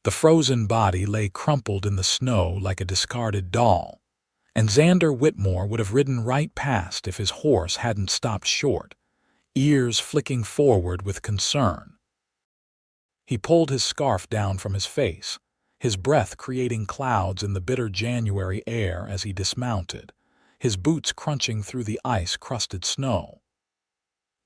The frozen body lay crumpled in the snow like a discarded doll, and Xander Whitmore would have ridden right past if his horse hadn't stopped short, ears flicking forward with concern. He pulled his scarf down from his face, his breath creating clouds in the bitter January air as he dismounted, his boots crunching through the ice-crusted snow.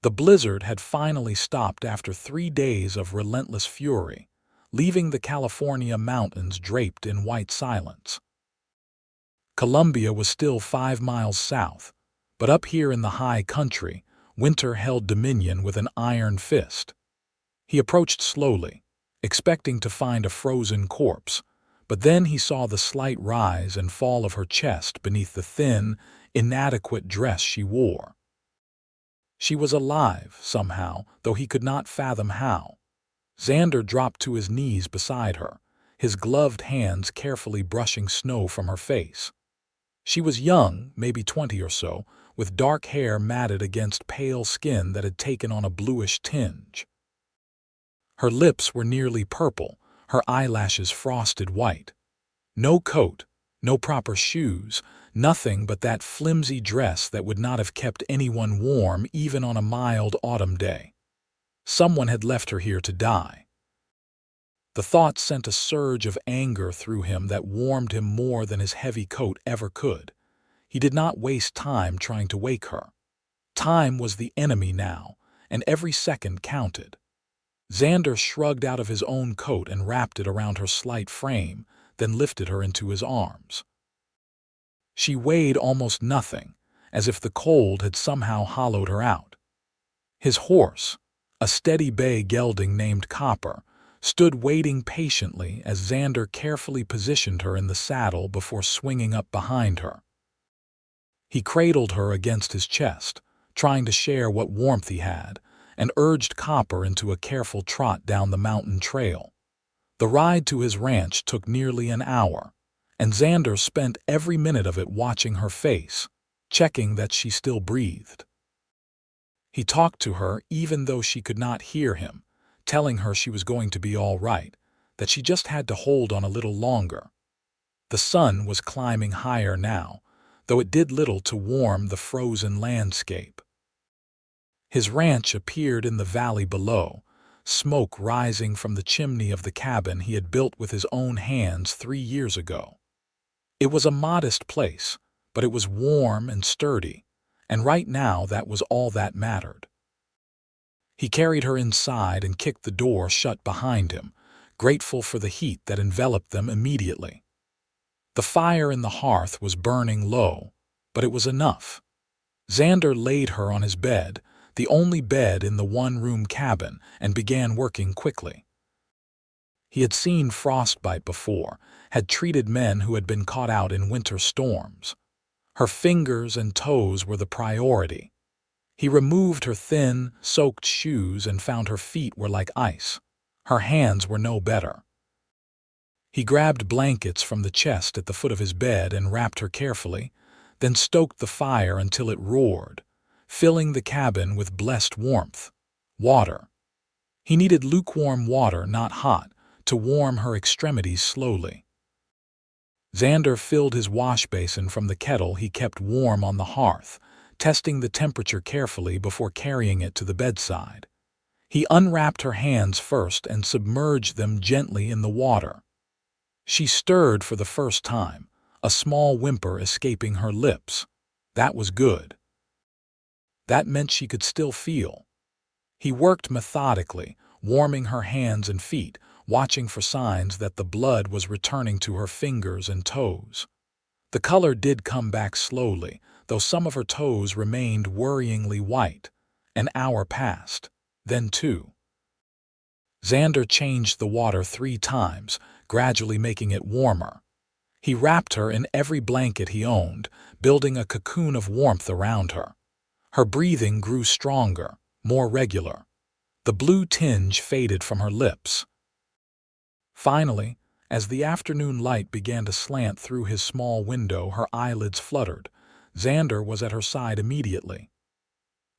The blizzard had finally stopped after 3 days of relentless fury, leaving the California mountains draped in white silence. Columbia was still 5 miles south, but up here in the high country, winter held dominion with an iron fist. He approached slowly, expecting to find a frozen corpse, but then he saw the slight rise and fall of her chest beneath the thin, inadequate dress she wore. She was alive, somehow, though he could not fathom how. Xander dropped to his knees beside her, his gloved hands carefully brushing snow from her face. She was young, maybe 20 or so, with dark hair matted against pale skin that had taken on a bluish tinge. Her lips were nearly purple, her eyelashes frosted white. No coat, no proper shoes, nothing but that flimsy dress that would not have kept anyone warm even on a mild autumn day. Someone had left her here to die. The thought sent a surge of anger through him that warmed him more than his heavy coat ever could. He did not waste time trying to wake her. Time was the enemy now, and every second counted. Xander shrugged out of his own coat and wrapped it around her slight frame, then lifted her into his arms. She weighed almost nothing, as if the cold had somehow hollowed her out. His horse, a steady bay gelding named Copper, stood waiting patiently as Xander carefully positioned her in the saddle before swinging up behind her. He cradled her against his chest, trying to share what warmth he had, and urged Copper into a careful trot down the mountain trail. The ride to his ranch took nearly an hour, and Xander spent every minute of it watching her face, checking that she still breathed. He talked to her even though she could not hear him, telling her she was going to be all right, that she just had to hold on a little longer. The sun was climbing higher now, though it did little to warm the frozen landscape. His ranch appeared in the valley below, smoke rising from the chimney of the cabin he had built with his own hands 3 years ago. It was a modest place, but it was warm and sturdy, and right now that was all that mattered. He carried her inside and kicked the door shut behind him, grateful for the heat that enveloped them immediately. The fire in the hearth was burning low, but it was enough. Xander laid her on his bed, the only bed in the one-room cabin, and began working quickly. He had seen frostbite before, had treated men who had been caught out in winter storms. Her fingers and toes were the priority. He removed her thin, soaked shoes and found her feet were like ice. Her hands were no better. He grabbed blankets from the chest at the foot of his bed and wrapped her carefully, then stoked the fire until it roared, filling the cabin with blessed warmth. Water. He needed lukewarm water, not hot, to warm her extremities slowly. Xander filled his wash basin from the kettle he kept warm on the hearth, testing the temperature carefully before carrying it to the bedside. He unwrapped her hands first and submerged them gently in the water. She stirred for the first time, a small whimper escaping her lips. That was good. That meant she could still feel. He worked methodically, warming her hands and feet, watching for signs that the blood was returning to her fingers and toes. The color did come back slowly, though some of her toes remained worryingly white. An hour passed, then 2. Xander changed the water 3 times, gradually making it warmer. He wrapped her in every blanket he owned, building a cocoon of warmth around her. Her breathing grew stronger, more regular. The blue tinge faded from her lips. Finally, as the afternoon light began to slant through his small window, her eyelids fluttered. Xander was at her side immediately.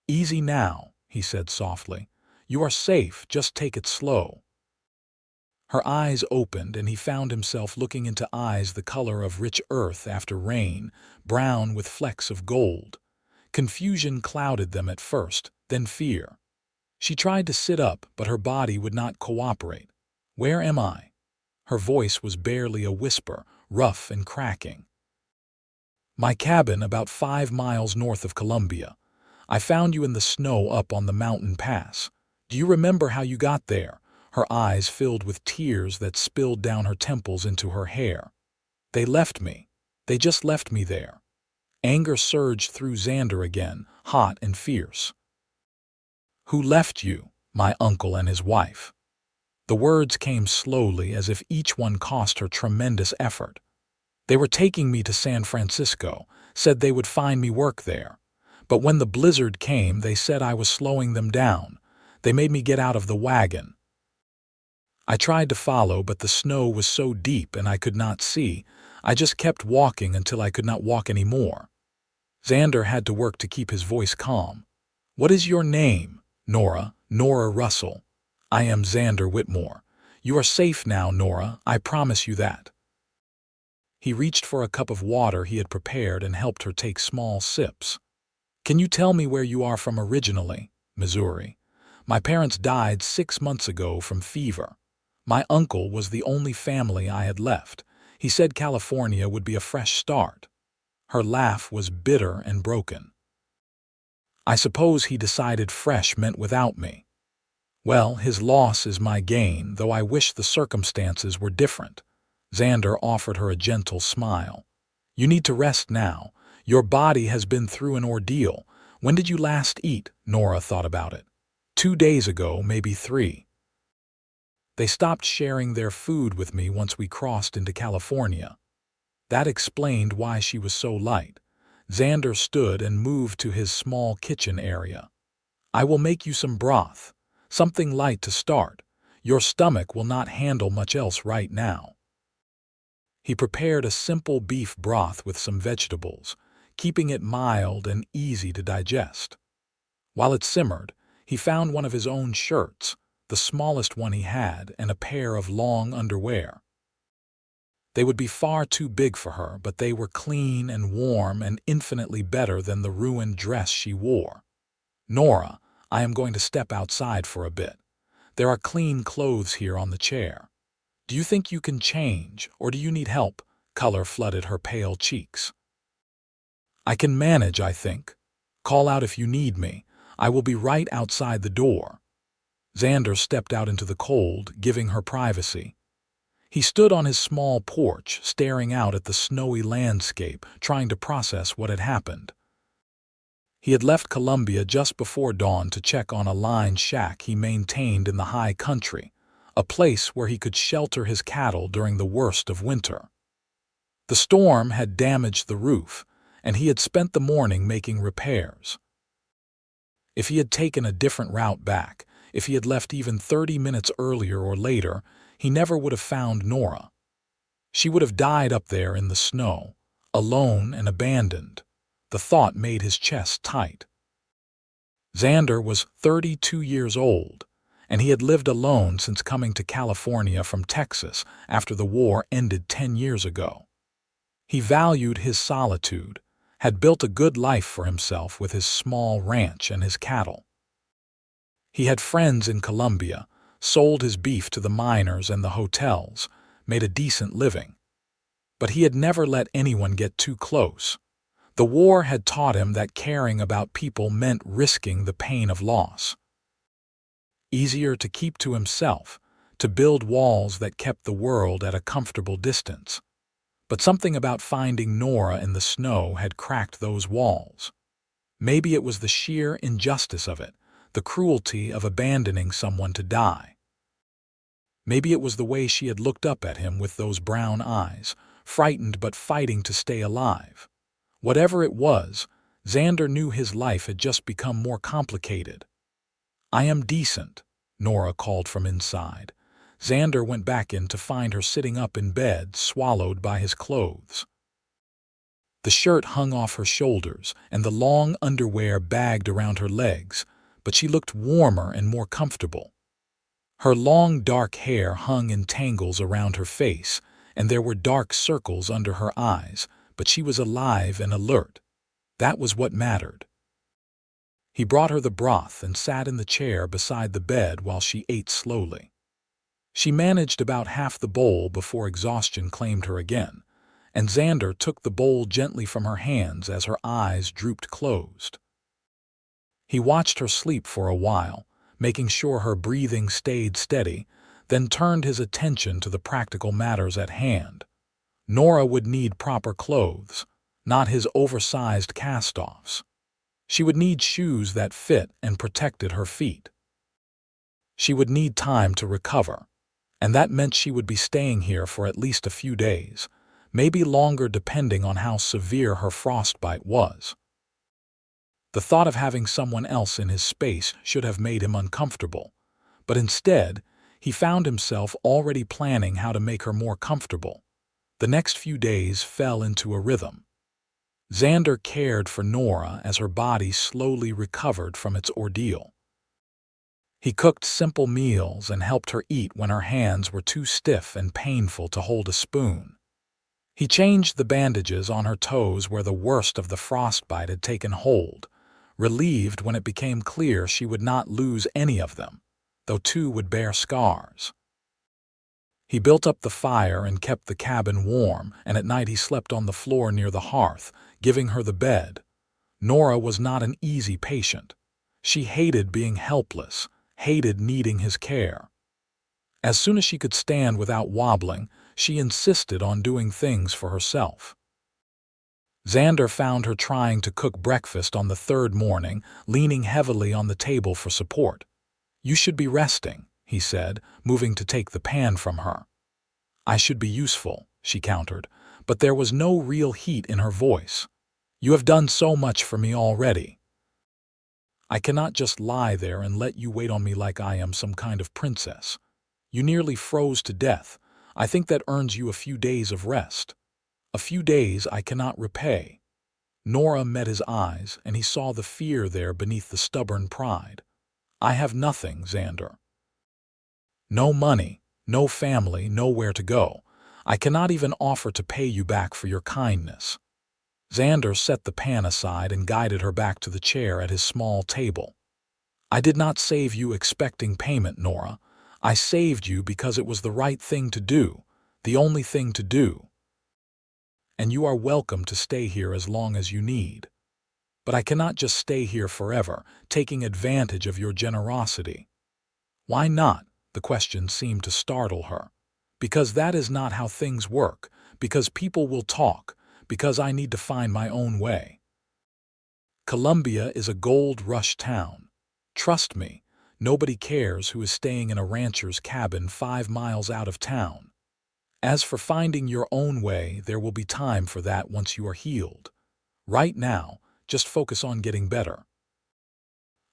"Easy now," he said softly. "You are safe, just take it slow." Her eyes opened, and he found himself looking into eyes the color of rich earth after rain, brown with flecks of gold. Confusion clouded them at first, then fear. She tried to sit up, but her body would not cooperate. "Where am I?" Her voice was barely a whisper, rough and cracking. "My cabin about 5 miles north of Columbia. I found you in the snow up on the mountain pass. Do you remember how you got there?" Her eyes filled with tears that spilled down her temples into her hair. "They left me. They just left me there." Anger surged through Xander again, hot and fierce. "Who left you?" "My uncle and his wife." The words came slowly, as if each one cost her tremendous effort. "They were taking me to San Francisco, said they would find me work there. But when the blizzard came, they said I was slowing them down. They made me get out of the wagon. I tried to follow, but the snow was so deep and I could not see. I just kept walking until I could not walk anymore." Xander had to work to keep his voice calm. "What is your name?" "Nora, Nora Russell." "I am Xander Whitmore. You are safe now, Nora, I promise you that." He reached for a cup of water he had prepared and helped her take small sips. "Can you tell me where you are from originally?" "Missouri. My parents died 6 months ago from fever. My uncle was the only family I had left. He said California would be a fresh start." Her laugh was bitter and broken. "I suppose he decided fresh meant without me. Well, his loss is my gain, though I wish the circumstances were different." Xander offered her a gentle smile. "You need to rest now. Your body has been through an ordeal. When did you last eat?" Nora thought about it. 2 days ago, maybe 3. "They stopped sharing their food with me once we crossed into California." That explained why she was so light. Xander stood and moved to his small kitchen area. "I will make you some broth. Something light to start. Your stomach will not handle much else right now." He prepared a simple beef broth with some vegetables, keeping it mild and easy to digest. While it simmered, he found one of his own shirts, the smallest one he had, and a pair of long underwear. They would be far too big for her, but they were clean and warm and infinitely better than the ruined dress she wore. "Nora, I am going to step outside for a bit. There are clean clothes here on the chair. Do you think you can change, or do you need help?" Color flooded her pale cheeks. "I can manage, I think. Call out if you need me. I will be right outside the door." Xander stepped out into the cold, giving her privacy. He stood on his small porch, staring out at the snowy landscape, trying to process what had happened. He had left Columbia just before dawn to check on a lined shack he maintained in the high country, a place where he could shelter his cattle during the worst of winter. The storm had damaged the roof, and he had spent the morning making repairs. If he had taken a different route back, if he had left even 30 minutes earlier or later, he never would have found Nora. She would have died up there in the snow, alone and abandoned. The thought made his chest tight. Xander was 32 years old, and he had lived alone since coming to California from Texas after the war ended 10 years ago. He valued his solitude, had built a good life for himself with his small ranch and his cattle. He had friends in Colombia, sold his beef to the miners and the hotels, made a decent living. But he had never let anyone get too close. The war had taught him that caring about people meant risking the pain of loss. Easier to keep to himself, to build walls that kept the world at a comfortable distance. But something about finding Nora in the snow had cracked those walls. Maybe it was the sheer injustice of it, the cruelty of abandoning someone to die. Maybe it was the way she had looked up at him with those brown eyes, frightened but fighting to stay alive. Whatever it was, Xander knew his life had just become more complicated. "I am decent," Nora called from inside. Xander went back in to find her sitting up in bed, swallowed by his clothes. The shirt hung off her shoulders, and the long underwear bagged around her legs, but she looked warmer and more comfortable. Her long dark hair hung in tangles around her face, and there were dark circles under her eyes, but she was alive and alert. That was what mattered. He brought her the broth and sat in the chair beside the bed while she ate slowly. She managed about half the bowl before exhaustion claimed her again, and Xander took the bowl gently from her hands as her eyes drooped closed. He watched her sleep for a while, making sure her breathing stayed steady, then turned his attention to the practical matters at hand. Nora would need proper clothes, not his oversized cast-offs. She would need shoes that fit and protected her feet. She would need time to recover, and that meant she would be staying here for at least a few days, maybe longer depending on how severe her frostbite was. The thought of having someone else in his space should have made him uncomfortable, but instead, he found himself already planning how to make her more comfortable. The next few days fell into a rhythm. Xander cared for Nora as her body slowly recovered from its ordeal. He cooked simple meals and helped her eat when her hands were too stiff and painful to hold a spoon. He changed the bandages on her toes where the worst of the frostbite had taken hold, relieved when it became clear she would not lose any of them, though two would bear scars. He built up the fire and kept the cabin warm, and at night he slept on the floor near the hearth, giving her the bed. Nora was not an easy patient. She hated being helpless, hated needing his care. As soon as she could stand without wobbling, she insisted on doing things for herself. Xander found her trying to cook breakfast on the third morning, leaning heavily on the table for support. "You should be resting," he said, moving to take the pan from her. "I should be useful," she countered, but there was no real heat in her voice. "You have done so much for me already. I cannot just lie there and let you wait on me like I am some kind of princess. You nearly froze to death. I think that earns you a few days of rest. A few days I cannot repay." Nora met his eyes, and he saw the fear there beneath the stubborn pride. "I have nothing, Xander. No money, no family, nowhere to go. I cannot even offer to pay you back for your kindness." Xander set the pan aside and guided her back to the chair at his small table. "I did not save you expecting payment, Nora. I saved you because it was the right thing to do, the only thing to do. And you are welcome to stay here as long as you need. But I cannot just stay here forever, taking advantage of your generosity." "Why not?" The question seemed to startle her. "Because that is not how things work, because people will talk, because I need to find my own way. Columbia is a gold rush town. Trust me, nobody cares who is staying in a rancher's cabin 5 miles out of town. As for finding your own way, there will be time for that once you are healed. Right now, just focus on getting better."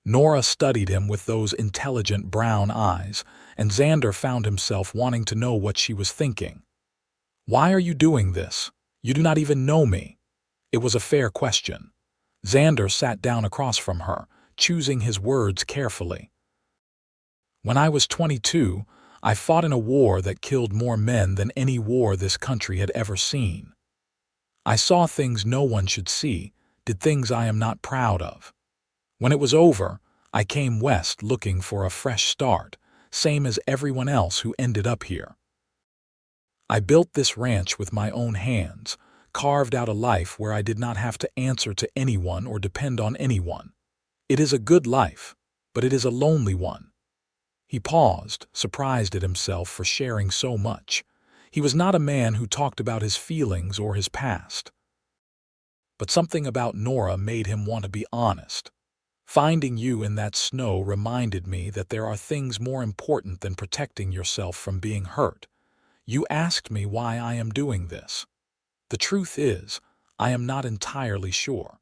Nora studied him with those intelligent brown eyes, and Xander found himself wanting to know what she was thinking. "Why are you doing this? You do not even know me." It was a fair question. Xander sat down across from her, choosing his words carefully. "When I was 22, I fought in a war that killed more men than any war this country had ever seen. I saw things no one should see, did things I am not proud of. When it was over, I came west looking for a fresh start, same as everyone else who ended up here. I built this ranch with my own hands, carved out a life where I did not have to answer to anyone or depend on anyone. It is a good life, but it is a lonely one." He paused, surprised at himself for sharing so much. He was not a man who talked about his feelings or his past. But something about Nora made him want to be honest. "Finding you in that snow reminded me that there are things more important than protecting yourself from being hurt. You asked me why I am doing this. The truth is, I am not entirely sure.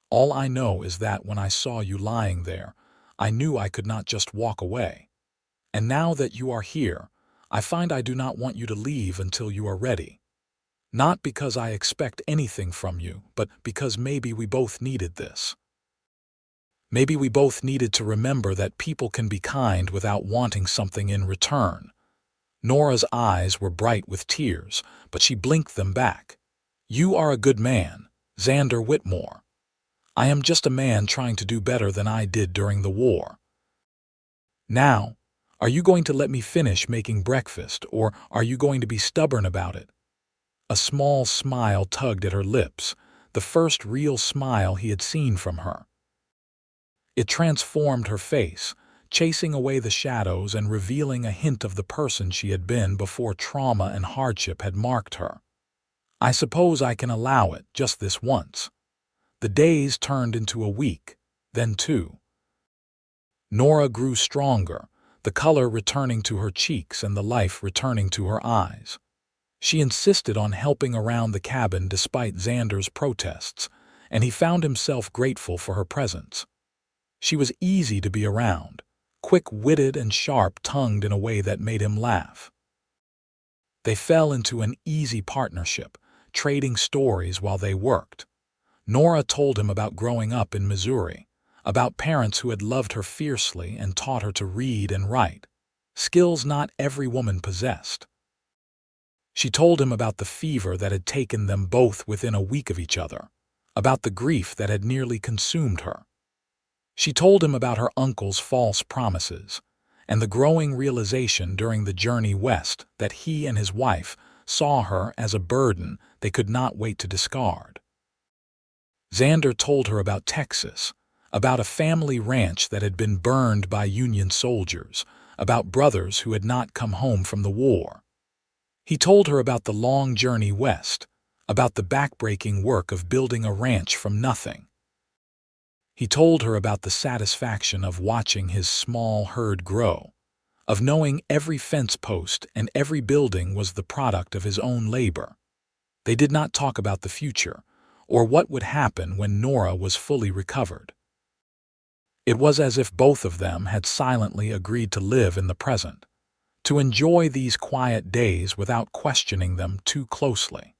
All I know is that when I saw you lying there, I knew I could not just walk away. And now that you are here, I find I do not want you to leave until you are ready. Not because I expect anything from you, but because maybe we both needed this." Maybe we both needed to remember that people can be kind without wanting something in return. Nora's eyes were bright with tears, but she blinked them back. You are a good man, Xander Whitmore. I am just a man trying to do better than I did during the war. Now, are you going to let me finish making breakfast, or are you going to be stubborn about it? A small smile tugged at her lips, the first real smile he had seen from her. It transformed her face, chasing away the shadows and revealing a hint of the person she had been before trauma and hardship had marked her. I suppose I can allow it, just this once. The days turned into a week, then two. Nora grew stronger, the color returning to her cheeks and the life returning to her eyes. She insisted on helping around the cabin despite Xander's protests, and he found himself grateful for her presence. She was easy to be around, quick-witted and sharp-tongued in a way that made him laugh. They fell into an easy partnership, trading stories while they worked. Nora told him about growing up in Missouri, about parents who had loved her fiercely and taught her to read and write, skills not every woman possessed. She told him about the fever that had taken them both within a week of each other, about the grief that had nearly consumed her. She told him about her uncle's false promises, and the growing realization during the journey west that he and his wife saw her as a burden they could not wait to discard. Xander told her about Texas, about a family ranch that had been burned by Union soldiers, about brothers who had not come home from the war. He told her about the long journey west, about the backbreaking work of building a ranch from nothing. He told her about the satisfaction of watching his small herd grow, of knowing every fence post and every building was the product of his own labor. They did not talk about the future, or what would happen when Nora was fully recovered. It was as if both of them had silently agreed to live in the present, to enjoy these quiet days without questioning them too closely.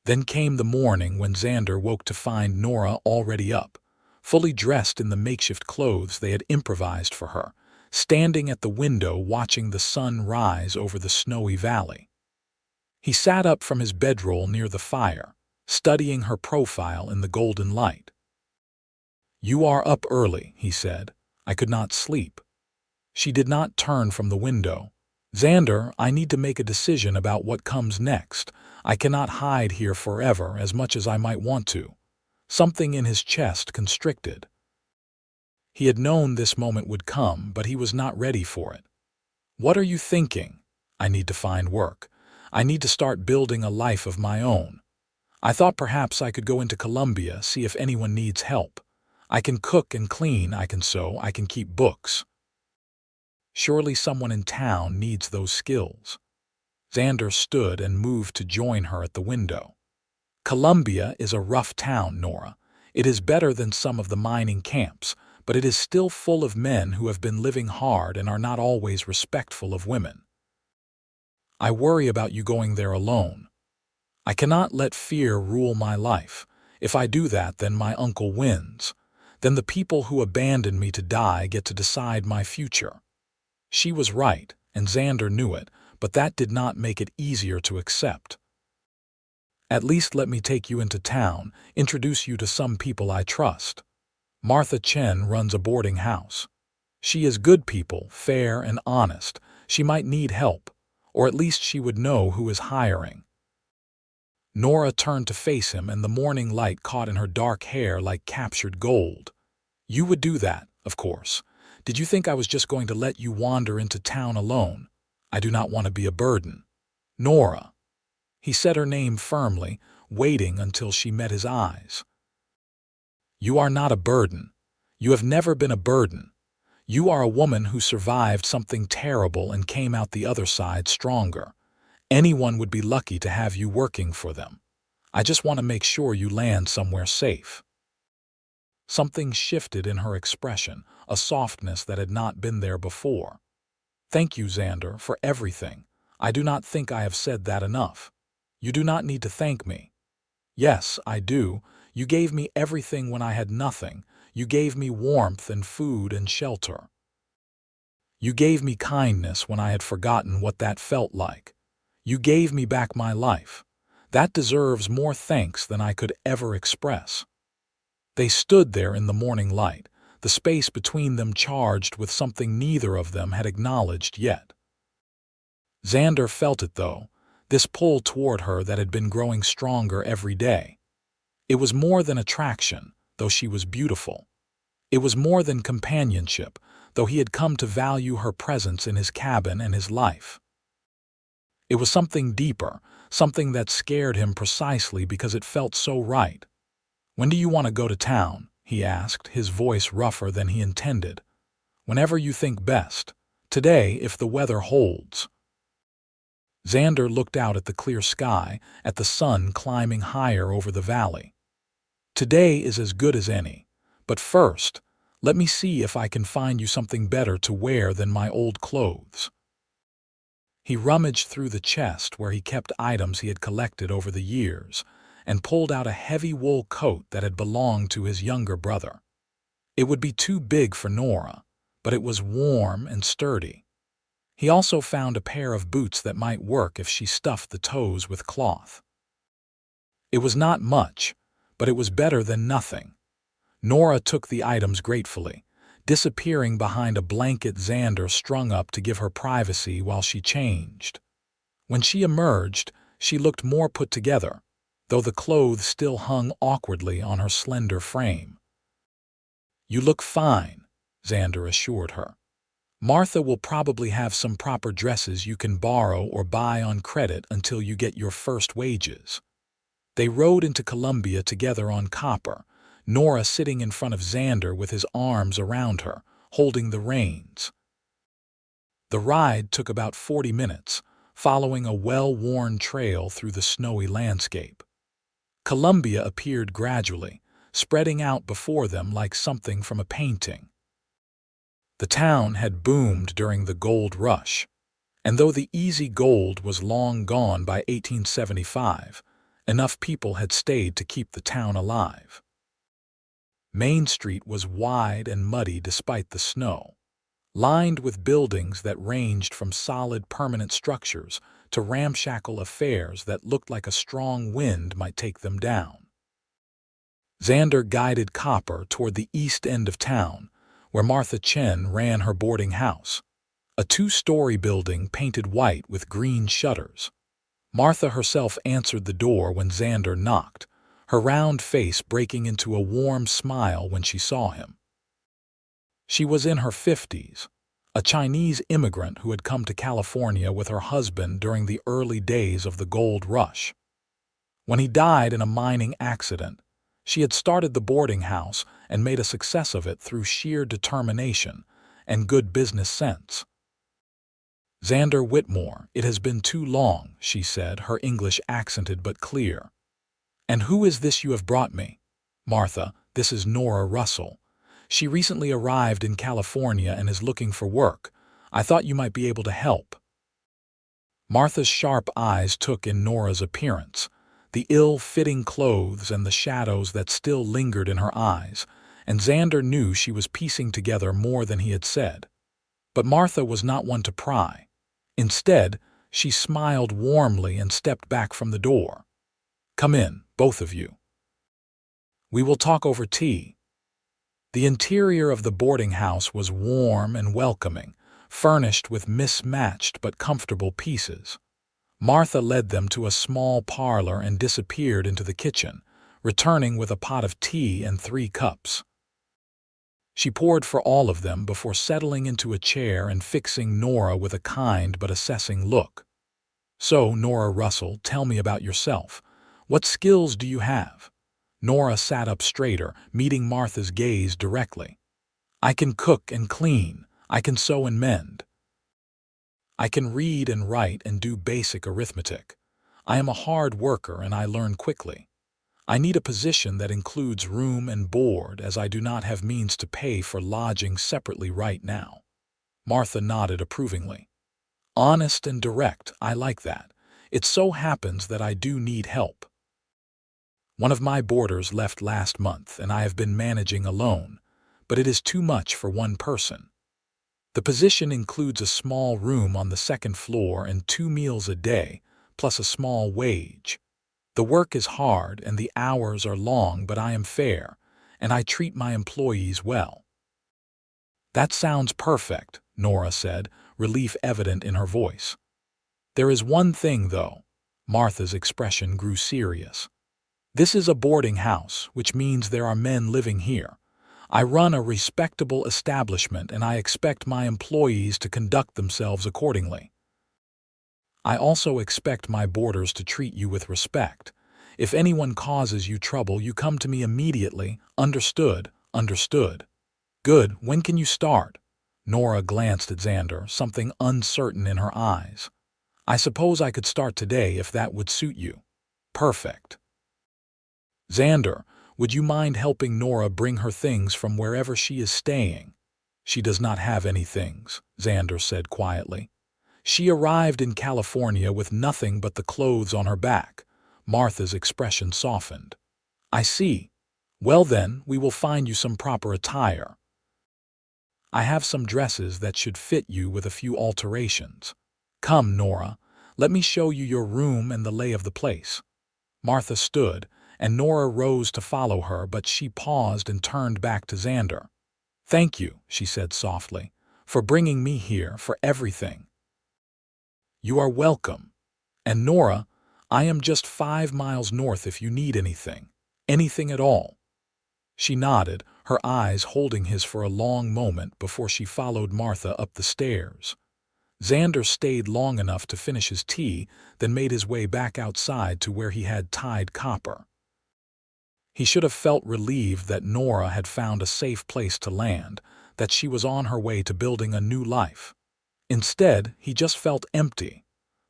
Then came the morning when Xander woke to find Nora already up, fully dressed in the makeshift clothes they had improvised for her, standing at the window watching the sun rise over the snowy valley. He sat up from his bedroll near the fire, studying her profile in the golden light. "You are up early," he said. "I could not sleep." She did not turn from the window. "Xander, I need to make a decision about what comes next. I cannot hide here forever as much as I might want to." Something in his chest constricted. He had known this moment would come, but he was not ready for it. "What are you thinking?" "I need to find work. I need to start building a life of my own. I thought perhaps I could go into Colombia, see if anyone needs help. I can cook and clean, I can sew, I can keep books. Surely someone in town needs those skills." Xander stood and moved to join her at the window. "Colombia is a rough town, Nora. It is better than some of the mining camps, but it is still full of men who have been living hard and are not always respectful of women. I worry about you going there alone. I cannot let fear rule my life. If I do that, then my uncle wins. Then the people who abandoned me to die get to decide my future." She was right, and Xander knew it, but that did not make it easier to accept. "At least let me take you into town, introduce you to some people I trust. Martha Chen runs a boarding house. She is good people, fair and honest. She might need help, or at least she would know who is hiring." Nora turned to face him, and the morning light caught in her dark hair like captured gold. "You would do that, of course. Did you think I was just going to let you wander into town alone? I do not want to be a burden." "Nora." He said her name firmly, waiting until she met his eyes. "You are not a burden. You have never been a burden. You are a woman who survived something terrible and came out the other side stronger. Anyone would be lucky to have you working for them. I just want to make sure you land somewhere safe." Something shifted in her expression, a softness that had not been there before. "Thank you, Xander, for everything. I do not think I have said that enough. You do not need to thank me." "Yes, I do. You gave me everything when I had nothing. You gave me warmth and food and shelter. You gave me kindness when I had forgotten what that felt like. You gave me back my life. That deserves more thanks than I could ever express." They stood there in the morning light, the space between them charged with something neither of them had acknowledged yet. Xander felt it, though, this pull toward her that had been growing stronger every day. It was more than attraction, though she was beautiful. It was more than companionship, though he had come to value her presence in his cabin and his life. It was something deeper, something that scared him precisely because it felt so right. "When do you want to go to town?" he asked, his voice rougher than he intended. "Whenever you think best. Today, if the weather holds." Xander looked out at the clear sky, at the sun climbing higher over the valley. "Today is as good as any. But first, let me see if I can find you something better to wear than my old clothes." He rummaged through the chest where he kept items he had collected over the years, and pulled out a heavy wool coat that had belonged to his younger brother. It would be too big for Nora, but it was warm and sturdy. He also found a pair of boots that might work if she stuffed the toes with cloth. It was not much, but it was better than nothing. Nora took the items gratefully, disappearing behind a blanket Xander strung up to give her privacy while she changed. When she emerged, she looked more put together, though the clothes still hung awkwardly on her slender frame. "You look fine," Xander assured her. "Martha will probably have some proper dresses you can borrow or buy on credit until you get your first wages." They rode into Columbia together on Copper, Nora sitting in front of Xander with his arms around her, holding the reins. The ride took about 40 minutes, following a well-worn trail through the snowy landscape. Columbia appeared gradually, spreading out before them like something from a painting. The town had boomed during the gold rush, and though the easy gold was long gone by 1875, enough people had stayed to keep the town alive. Main Street was wide and muddy despite the snow, lined with buildings that ranged from solid permanent structures to ramshackle affairs that looked like a strong wind might take them down. Xander guided Copper toward the east end of town, where Martha Chen ran her boarding house, a two-story building painted white with green shutters. Martha herself answered the door when Xander knocked, her round face breaking into a warm smile when she saw him. She was in her 50s, a Chinese immigrant who had come to California with her husband during the early days of the gold rush. When he died in a mining accident, she had started the boarding house and made a success of it through sheer determination and good business sense. "Xander Whitmore, it has been too long," she said, her English accented but clear. "And who is this you have brought me?" "Martha, this is Nora Russell. She recently arrived in California and is looking for work. I thought you might be able to help." Martha's sharp eyes took in Nora's appearance, the ill-fitting clothes and the shadows that still lingered in her eyes, and Xander knew she was piecing together more than he had said. But Martha was not one to pry. Instead, she smiled warmly and stepped back from the door. "Come in, both of you. We will talk over tea." The interior of the boarding house was warm and welcoming, furnished with mismatched but comfortable pieces. Martha led them to a small parlor and disappeared into the kitchen, returning with a pot of tea and 3 cups. She poured for all of them before settling into a chair and fixing Nora with a kind but assessing look. "So, Nora Russell, tell me about yourself. What skills do you have?" Nora sat up straighter, meeting Martha's gaze directly. "I can cook and clean. I can sew and mend. I can read and write and do basic arithmetic. I am a hard worker and I learn quickly. I need a position that includes room and board, as I do not have means to pay for lodging separately right now." Martha nodded approvingly. "Honest and direct, I like that. It so happens that I do need help. One of my boarders left last month and I have been managing alone. but it is too much for one person. The position includes a small room on the second floor and 2 meals a day, plus a small wage. The work is hard and the hours are long, but I am fair, and I treat my employees well." "That sounds perfect," Nora said, relief evident in her voice. "There is one thing, though." Martha's expression grew serious. "This is a boarding house, which means there are men living here. I run a respectable establishment and I expect my employees to conduct themselves accordingly. I also expect my boarders to treat you with respect. If anyone causes you trouble, you come to me immediately. Understood? Understood." "Good. When can you start?" Nora glanced at Xander, something uncertain in her eyes. "I suppose I could start today if that would suit you." "Perfect." "Xander, would you mind helping Nora bring her things from wherever she is staying?" "She does not have any things," Xander said quietly. "She arrived in California with nothing but the clothes on her back." Martha's expression softened. "I see. Well then, we will find you some proper attire. I have some dresses that should fit you with a few alterations. Come, Nora, let me show you your room and the lay of the place." Martha stood, and Nora rose to follow her, but she paused and turned back to Xander. "Thank you," she said softly, "for bringing me here, for everything." "You are welcome. And Nora, I am just 5 miles north if you need anything. Anything at all." She nodded, her eyes holding his for a long moment before she followed Martha up the stairs. Xander stayed long enough to finish his tea, then made his way back outside to where he had tied Copper. He should have felt relieved that Nora had found a safe place to land, that she was on her way to building a new life. Instead, he just felt empty.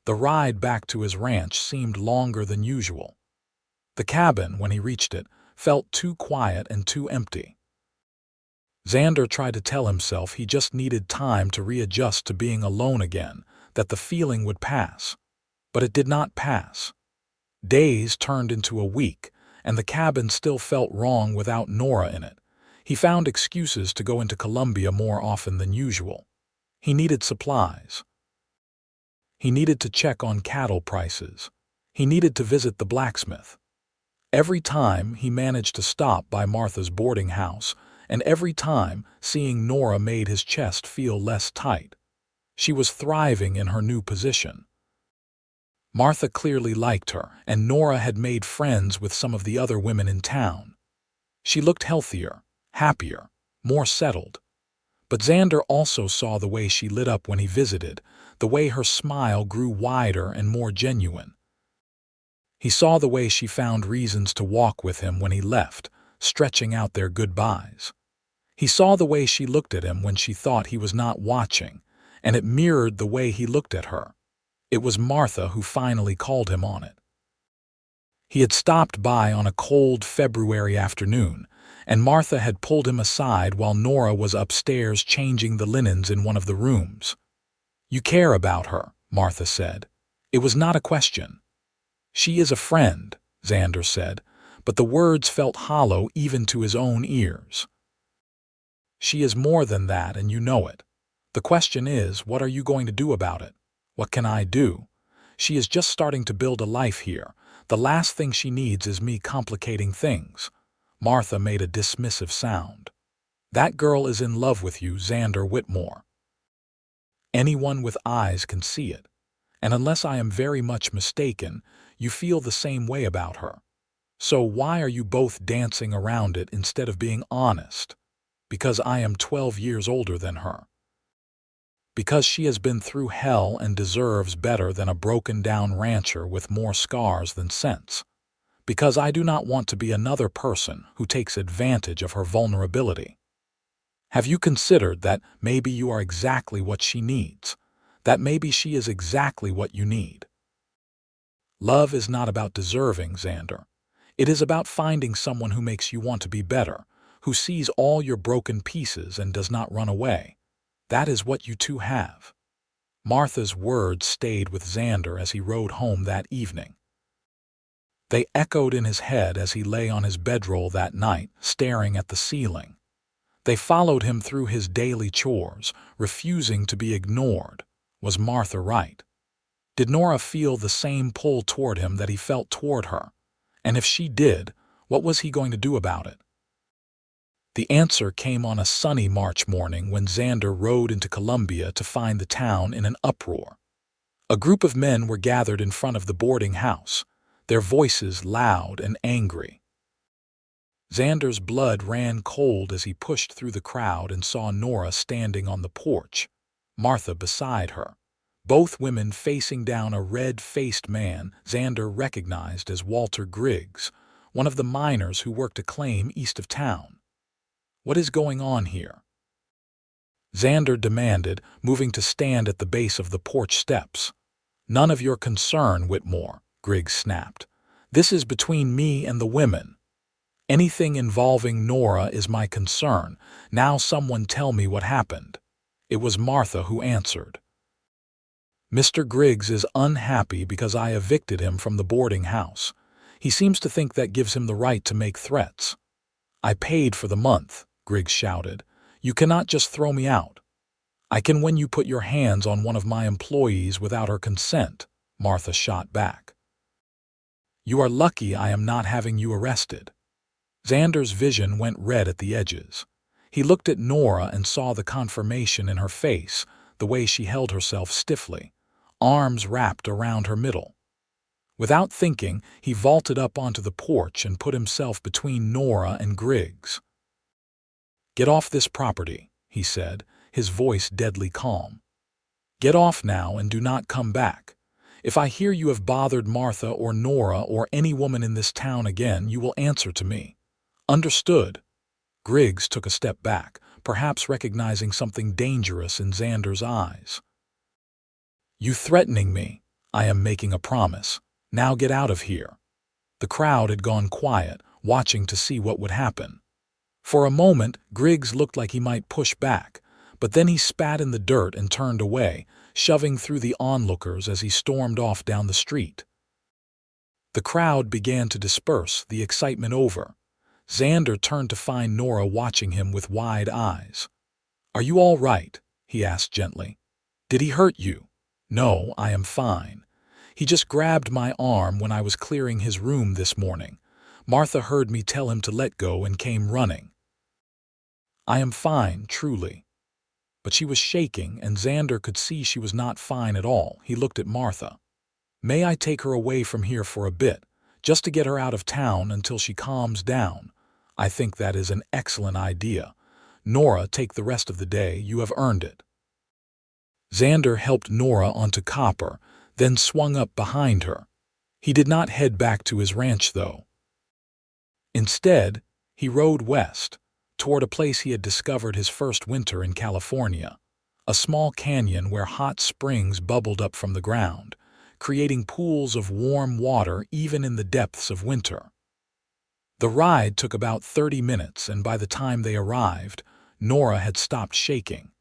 The ride back to his ranch seemed longer than usual. The cabin, when he reached it, felt too quiet and too empty. Xander tried to tell himself he just needed time to readjust to being alone again, that the feeling would pass. But it did not pass. Days turned into a week, and the cabin still felt wrong without Nora in it. He found excuses to go into Columbia more often than usual. He needed supplies. He needed to check on cattle prices. He needed to visit the blacksmith. Every time he managed to stop by Martha's boarding house, and every time seeing Nora made his chest feel less tight. She was thriving in her new position. Martha clearly liked her, and Nora had made friends with some of the other women in town. She looked healthier, happier, more settled. But Xander also saw the way she lit up when he visited, the way her smile grew wider and more genuine. He saw the way she found reasons to walk with him when he left, stretching out their goodbyes. He saw the way she looked at him when she thought he was not watching, and it mirrored the way he looked at her. It was Martha who finally called him on it. He had stopped by on a cold February afternoon, and Martha had pulled him aside while Nora was upstairs changing the linens in one of the rooms. "You care about her," Martha said. It was not a question. "She is a friend," Xander said, but the words felt hollow even to his own ears. "She is more than that, and you know it. The question is, what are you going to do about it? What can I do? She is just starting to build a life here. The last thing she needs is me complicating things." Martha made a dismissive sound. "That girl is in love with you, Xander Whitmore. Anyone with eyes can see it. And unless I am very much mistaken, you feel the same way about her. So why are you both dancing around it instead of being honest? Because I am 12 years older than her. Because she has been through hell and deserves better than a broken-down rancher with more scars than sense. Because I do not want to be another person who takes advantage of her vulnerability. Have you considered that maybe you are exactly what she needs? That maybe she is exactly what you need? Love is not about deserving, Xander. It is about finding someone who makes you want to be better, who sees all your broken pieces and does not run away. That is what you two have." Martha's words stayed with Xander as he rode home that evening. They echoed in his head as he lay on his bedroll that night, staring at the ceiling. They followed him through his daily chores, refusing to be ignored. Was Martha right? Did Nora feel the same pull toward him that he felt toward her? And if she did, what was he going to do about it? The answer came on a sunny March morning when Xander rode into Columbia to find the town in an uproar. A group of men were gathered in front of the boarding house, their voices loud and angry. Xander's blood ran cold as he pushed through the crowd and saw Nora standing on the porch, Martha beside her, both women facing down a red-faced man Xander recognized as Walter Griggs, one of the miners who worked a claim east of town. "What is going on here?" Xander demanded, moving to stand at the base of the porch steps. "None of your concern, Whitmore," Griggs snapped. "This is between me and the women. Anything involving Nora is my concern. Now someone tell me what happened." It was Martha who answered. "Mr. Griggs is unhappy because I evicted him from the boarding house. He seems to think that gives him the right to make threats. I paid for the month," Griggs shouted. "You cannot just throw me out." "I can when you put your hands on one of my employees without her consent," Martha shot back. "You are lucky I am not having you arrested." Xander's vision went red at the edges. He looked at Nora and saw the confirmation in her face, the way she held herself stiffly, arms wrapped around her middle. Without thinking, he vaulted up onto the porch and put himself between Nora and Griggs. "Get off this property," he said, his voice deadly calm. "Get off now and do not come back. If I hear you have bothered Martha or Nora or any woman in this town again, you will answer to me. Understood?" Griggs took a step back, perhaps recognizing something dangerous in Xander's eyes. "You threatening me? I am making a promise. Now get out of here." The crowd had gone quiet, watching to see what would happen. For a moment, Griggs looked like he might push back, but then he spat in the dirt and turned away, shoving through the onlookers as he stormed off down the street. The crowd began to disperse, the excitement over. Xander turned to find Nora watching him with wide eyes. "Are you all right?" he asked gently. "Did he hurt you?" "No, I am fine. He just grabbed my arm when I was clearing his room this morning. Martha heard me tell him to let go and came running." "I am fine, truly." But she was shaking, and Xander could see she was not fine at all. He looked at Martha. "May I take her away from here for a bit, just to get her out of town until she calms down?" "I think that is an excellent idea. Nora, take the rest of the day. You have earned it." Xander helped Nora onto Copper, then swung up behind her. He did not head back to his ranch, though. Instead, he rode west, toward a place he had discovered his first winter in California, a small canyon where hot springs bubbled up from the ground, creating pools of warm water even in the depths of winter. The ride took about 30 minutes, and by the time they arrived, Nora had stopped shaking.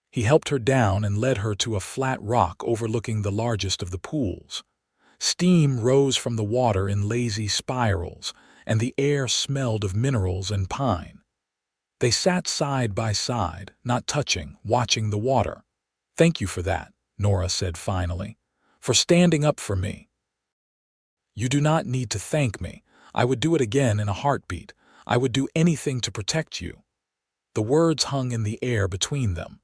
He helped her down and led her to a flat rock overlooking the largest of the pools. Steam rose from the water in lazy spirals, and the air smelled of minerals and pine. They sat side by side, not touching, watching the water. "Thank you for that," Nora said finally, "for standing up for me." "You do not need to thank me. I would do it again in a heartbeat. I would do anything to protect you." The words hung in the air between them.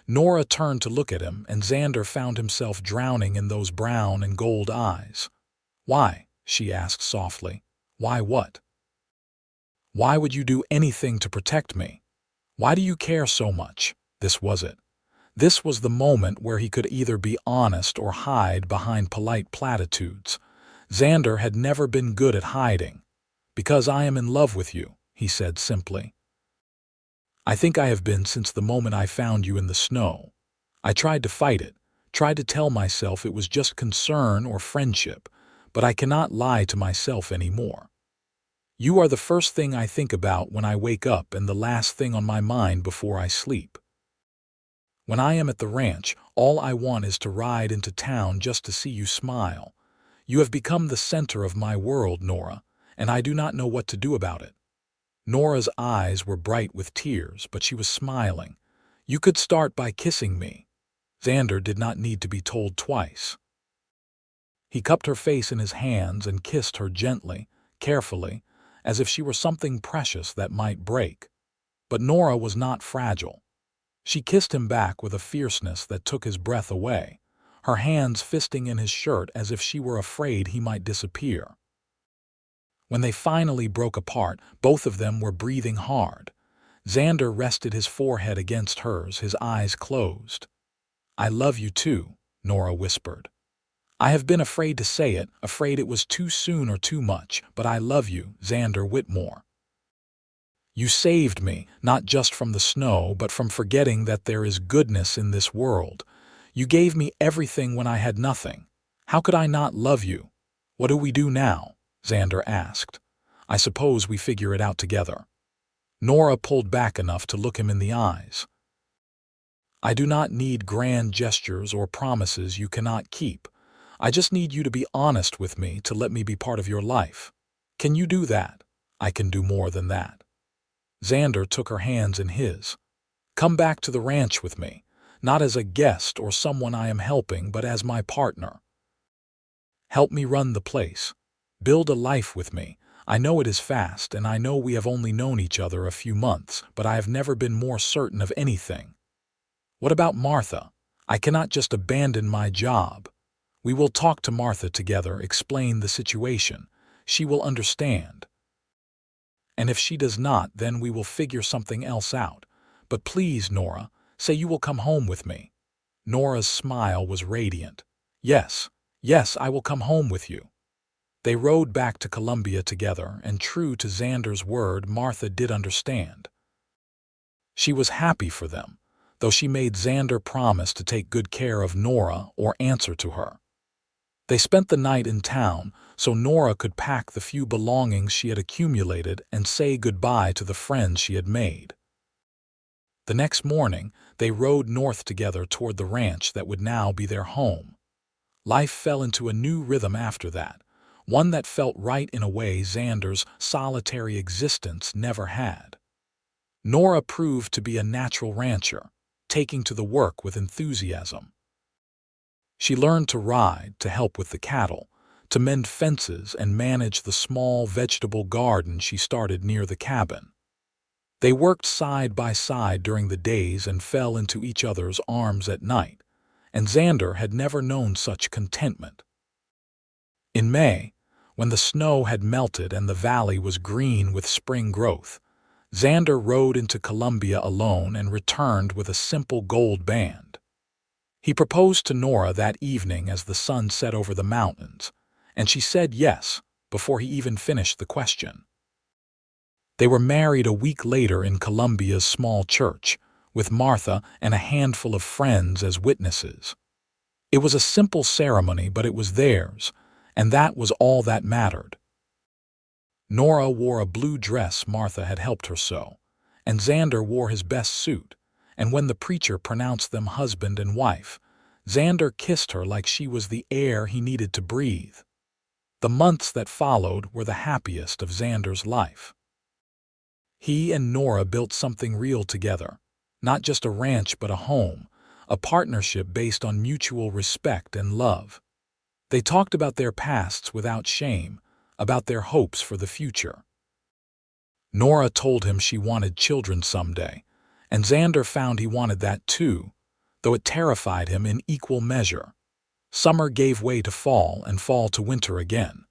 Nora turned to look at him, and Xander found himself drowning in those brown and gold eyes. "Why?" she asked softly. "Why what?" "Why would you do anything to protect me? Why do you care so much?" This was it. This was the moment where he could either be honest or hide behind polite platitudes. Xander had never been good at hiding. "Because I am in love with you," he said simply. "I think I have been since the moment I found you in the snow. I tried to fight it, tried to tell myself it was just concern or friendship, but I cannot lie to myself anymore. You are the first thing I think about when I wake up and the last thing on my mind before I sleep. When I am at the ranch, all I want is to ride into town just to see you smile. You have become the center of my world, Nora, and I do not know what to do about it." Nora's eyes were bright with tears, but she was smiling. "You could start by kissing me." Xander did not need to be told twice. He cupped her face in his hands and kissed her gently, carefully, as if she were something precious that might break. But Nora was not fragile. She kissed him back with a fierceness that took his breath away, her hands fisting in his shirt as if she were afraid he might disappear. When they finally broke apart, both of them were breathing hard. Xander rested his forehead against hers, his eyes closed. "I love you too," Nora whispered. "I have been afraid to say it, afraid it was too soon or too much, but I love you, Xander Whitmore. You saved me, not just from the snow, but from forgetting that there is goodness in this world. You gave me everything when I had nothing. How could I not love you?" "What do we do now?" Xander asked. "I suppose we figure it out together." Nora pulled back enough to look him in the eyes. "I do not need grand gestures or promises you cannot keep. I just need you to be honest with me, to let me be part of your life. Can you do that?" "I can do more than that." Xander took her hands in his. "Come back to the ranch with me, not as a guest or someone I am helping, but as my partner. Help me run the place. Build a life with me. I know it is fast, and I know we have only known each other a few months, but I have never been more certain of anything. What about Martha? I cannot just abandon my job. We will talk to Martha together, explain the situation. She will understand. And if she does not, then we will figure something else out. But please, Nora, say you will come home with me." Nora's smile was radiant. "Yes, yes, I will come home with you." They rode back to Columbia together, and true to Xander's word, Martha did understand. She was happy for them, though she made Xander promise to take good care of Nora or answer to her. They spent the night in town, so Nora could pack the few belongings she had accumulated and say goodbye to the friends she had made. The next morning, they rode north together toward the ranch that would now be their home. Life fell into a new rhythm after that, one that felt right in a way Xander's solitary existence never had. Nora proved to be a natural rancher, taking to the work with enthusiasm. She learned to ride, to help with the cattle, to mend fences and manage the small vegetable garden she started near the cabin. They worked side by side during the days and fell into each other's arms at night, and Xander had never known such contentment. In May, when the snow had melted and the valley was green with spring growth, Xander rode into Columbia alone and returned with a simple gold band. He proposed to Nora that evening as the sun set over the mountains, and she said yes before he even finished the question. They were married a week later in Columbia's small church, with Martha and a handful of friends as witnesses. It was a simple ceremony, but it was theirs, and that was all that mattered. Nora wore a blue dress Martha had helped her sew, and Xander wore his best suit, and when the preacher pronounced them husband and wife, Xander kissed her like she was the air he needed to breathe. The months that followed were the happiest of Xander's life. He and Nora built something real together, not just a ranch but a home, a partnership based on mutual respect and love. They talked about their pasts without shame, about their hopes for the future. Nora told him she wanted children someday, and Xander found he wanted that too, though it terrified him in equal measure. Summer gave way to fall and fall to winter again.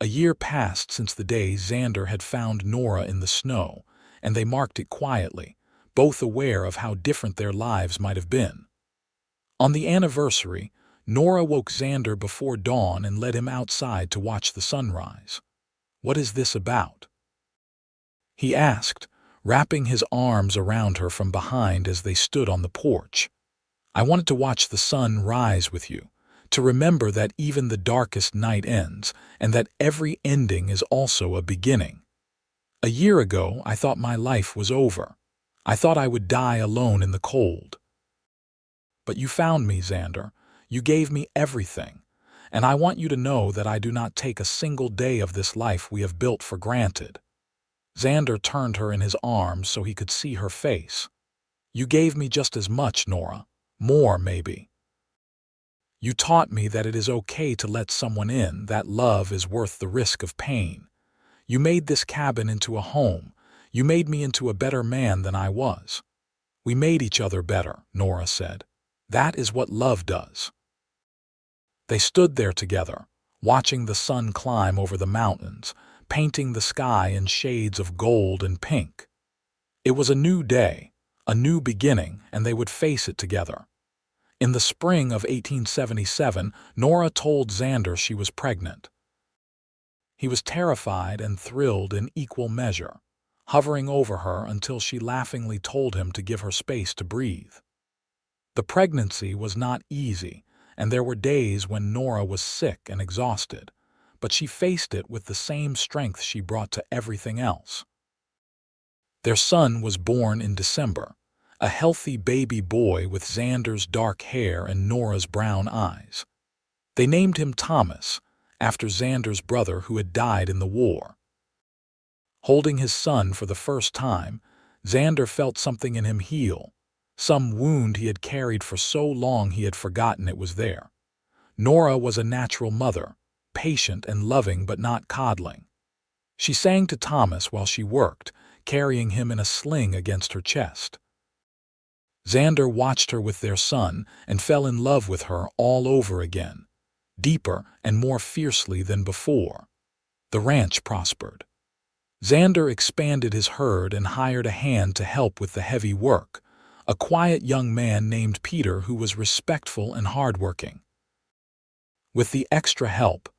A year passed since the day Xander had found Nora in the snow, and they marked it quietly, both aware of how different their lives might have been. On the anniversary, Nora woke Xander before dawn and led him outside to watch the sunrise. "What is this about?" he asked, wrapping his arms around her from behind as they stood on the porch. "I wanted to watch the sun rise with you, to remember that even the darkest night ends, and that every ending is also a beginning. A year ago, I thought my life was over. I thought I would die alone in the cold. But you found me, Xander. You gave me everything, and I want you to know that I do not take a single day of this life we have built for granted. Xander turned her in his arms so he could see her face. "You gave me just as much, Nora. More, maybe. You taught me that it is okay to let someone in, that love is worth the risk of pain. You made this cabin into a home. You made me into a better man than I was." "We made each other better," Nora said. "That is what love does." They stood there together, watching the sun climb over the mountains, painting the sky in shades of gold and pink. It was a new day, a new beginning, and they would face it together. In the spring of 1877, Nora told Xander she was pregnant. He was terrified and thrilled in equal measure, hovering over her until she laughingly told him to give her space to breathe. The pregnancy was not easy, and there were days when Nora was sick and exhausted, but she faced it with the same strength she brought to everything else. Their son was born in December, a healthy baby boy with Xander's dark hair and Nora's brown eyes. They named him Thomas, after Xander's brother who had died in the war. Holding his son for the first time, Xander felt something in him heal, some wound he had carried for so long he had forgotten it was there. Nora was a natural mother, patient and loving but not coddling. She sang to Thomas while she worked, carrying him in a sling against her chest. Xander watched her with their son and fell in love with her all over again, deeper and more fiercely than before. The ranch prospered. Xander expanded his herd and hired a hand to help with the heavy work, a quiet young man named Peter who was respectful and hardworking. With the extra help,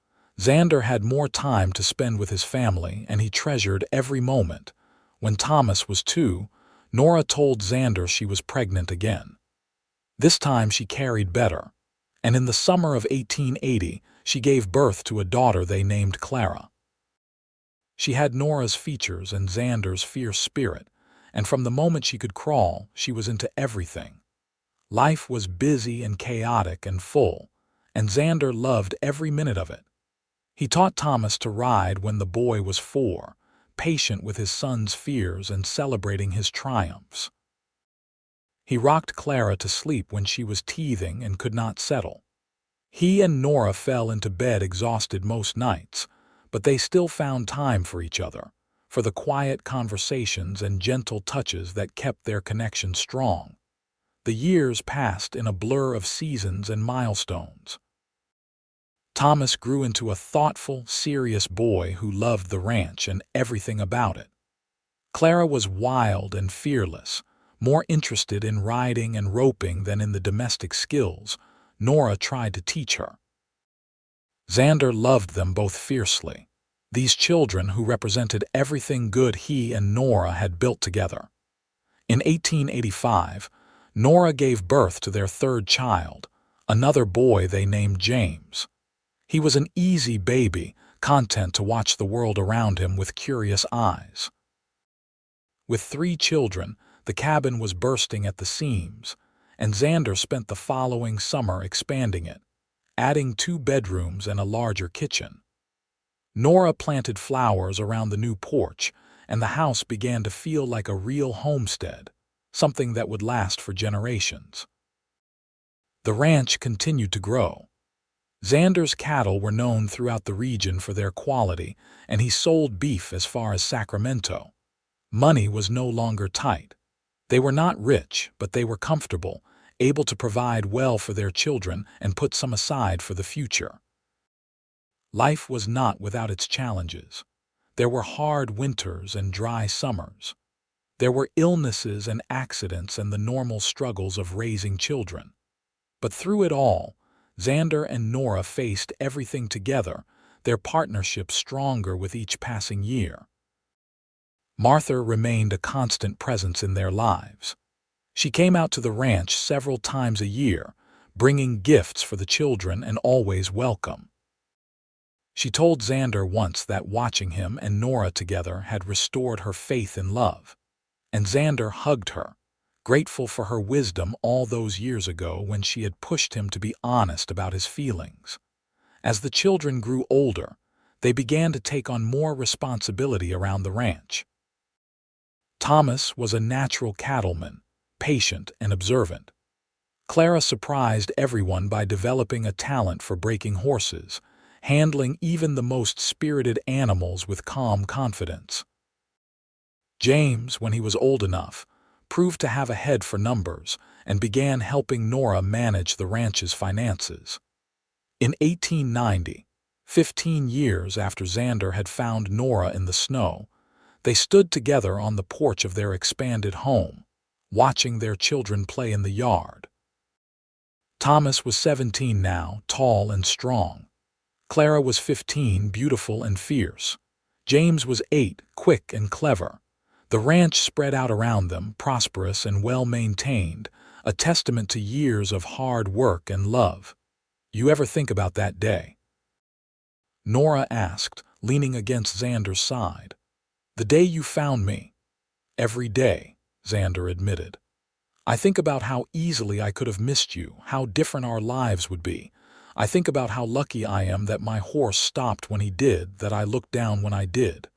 Xander had more time to spend with his family, and he treasured every moment. When Thomas was 2, Nora told Xander she was pregnant again. This time she carried better, and in the summer of 1880 she gave birth to a daughter they named Clara. She had Nora's features and Xander's fierce spirit, and from the moment she could crawl, she was into everything. Life was busy and chaotic and full, and Xander loved every minute of it. He taught Thomas to ride when the boy was 4, patient with his son's fears and celebrating his triumphs. He rocked Clara to sleep when she was teething and could not settle. He and Nora fell into bed exhausted most nights, but they still found time for each other, for the quiet conversations and gentle touches that kept their connection strong. The years passed in a blur of seasons and milestones. Thomas grew into a thoughtful, serious boy who loved the ranch and everything about it. Clara was wild and fearless, more interested in riding and roping than in the domestic skills Nora tried to teach her. Xander loved them both fiercely, these children who represented everything good he and Nora had built together. In 1885, Nora gave birth to their 3rd child, another boy they named James. He was an easy baby, content to watch the world around him with curious eyes. With 3 children, the cabin was bursting at the seams, and Xander spent the following summer expanding it, adding 2 bedrooms and a larger kitchen. Nora planted flowers around the new porch, and the house began to feel like a real homestead, something that would last for generations. The ranch continued to grow. Xander's cattle were known throughout the region for their quality, and he sold beef as far as Sacramento. Money was no longer tight. They were not rich, but they were comfortable, able to provide well for their children and put some aside for the future. Life was not without its challenges. There were hard winters and dry summers. There were illnesses and accidents and the normal struggles of raising children. But through it all, Xander and Nora faced everything together, their partnership stronger with each passing year. Martha remained a constant presence in their lives. She came out to the ranch several times a year, bringing gifts for the children and always welcome. She told Xander once that watching him and Nora together had restored her faith in love, and Xander hugged her, grateful for her wisdom all those years ago when she had pushed him to be honest about his feelings. As the children grew older, they began to take on more responsibility around the ranch. Thomas was a natural cattleman, patient and observant. Clara surprised everyone by developing a talent for breaking horses, handling even the most spirited animals with calm confidence. James, when he was old enough, proved to have a head for numbers and began helping Nora manage the ranch's finances. In 1890, 15 years after Xander had found Nora in the snow, they stood together on the porch of their expanded home, watching their children play in the yard. Thomas was 17 now, tall and strong. Clara was 15, beautiful and fierce. James was 8, quick and clever. The ranch spread out around them, prosperous and well-maintained, a testament to years of hard work and love. "You ever think about that day?" Nora asked, leaning against Xander's side. "The day you found me." "Every day," Xander admitted. "I think about how easily I could have missed you, how different our lives would be. I think about how lucky I am that my horse stopped when he did, that I looked down when I did.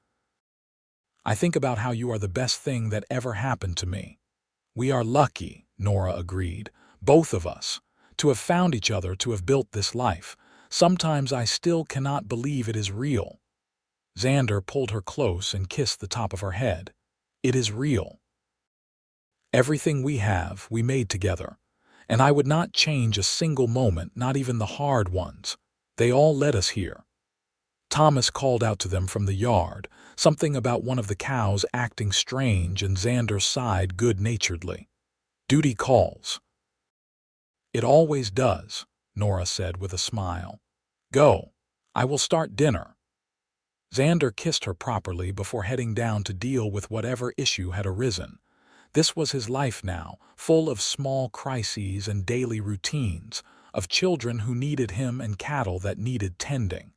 I think about how you are the best thing that ever happened to me." "We are lucky," Nora agreed, "both of us, to have found each other, to have built this life. Sometimes I still cannot believe it is real." Xander pulled her close and kissed the top of her head. "It is real. Everything we have, we made together. And I would not change a single moment, not even the hard ones. They all led us here." Thomas called out to them from the yard, something about one of the cows acting strange, and Xander sighed good-naturedly. "Duty calls." "It always does," Nora said with a smile. "Go. I will start dinner." Xander kissed her properly before heading down to deal with whatever issue had arisen. This was his life now, full of small crises and daily routines, of children who needed him and cattle that needed tending.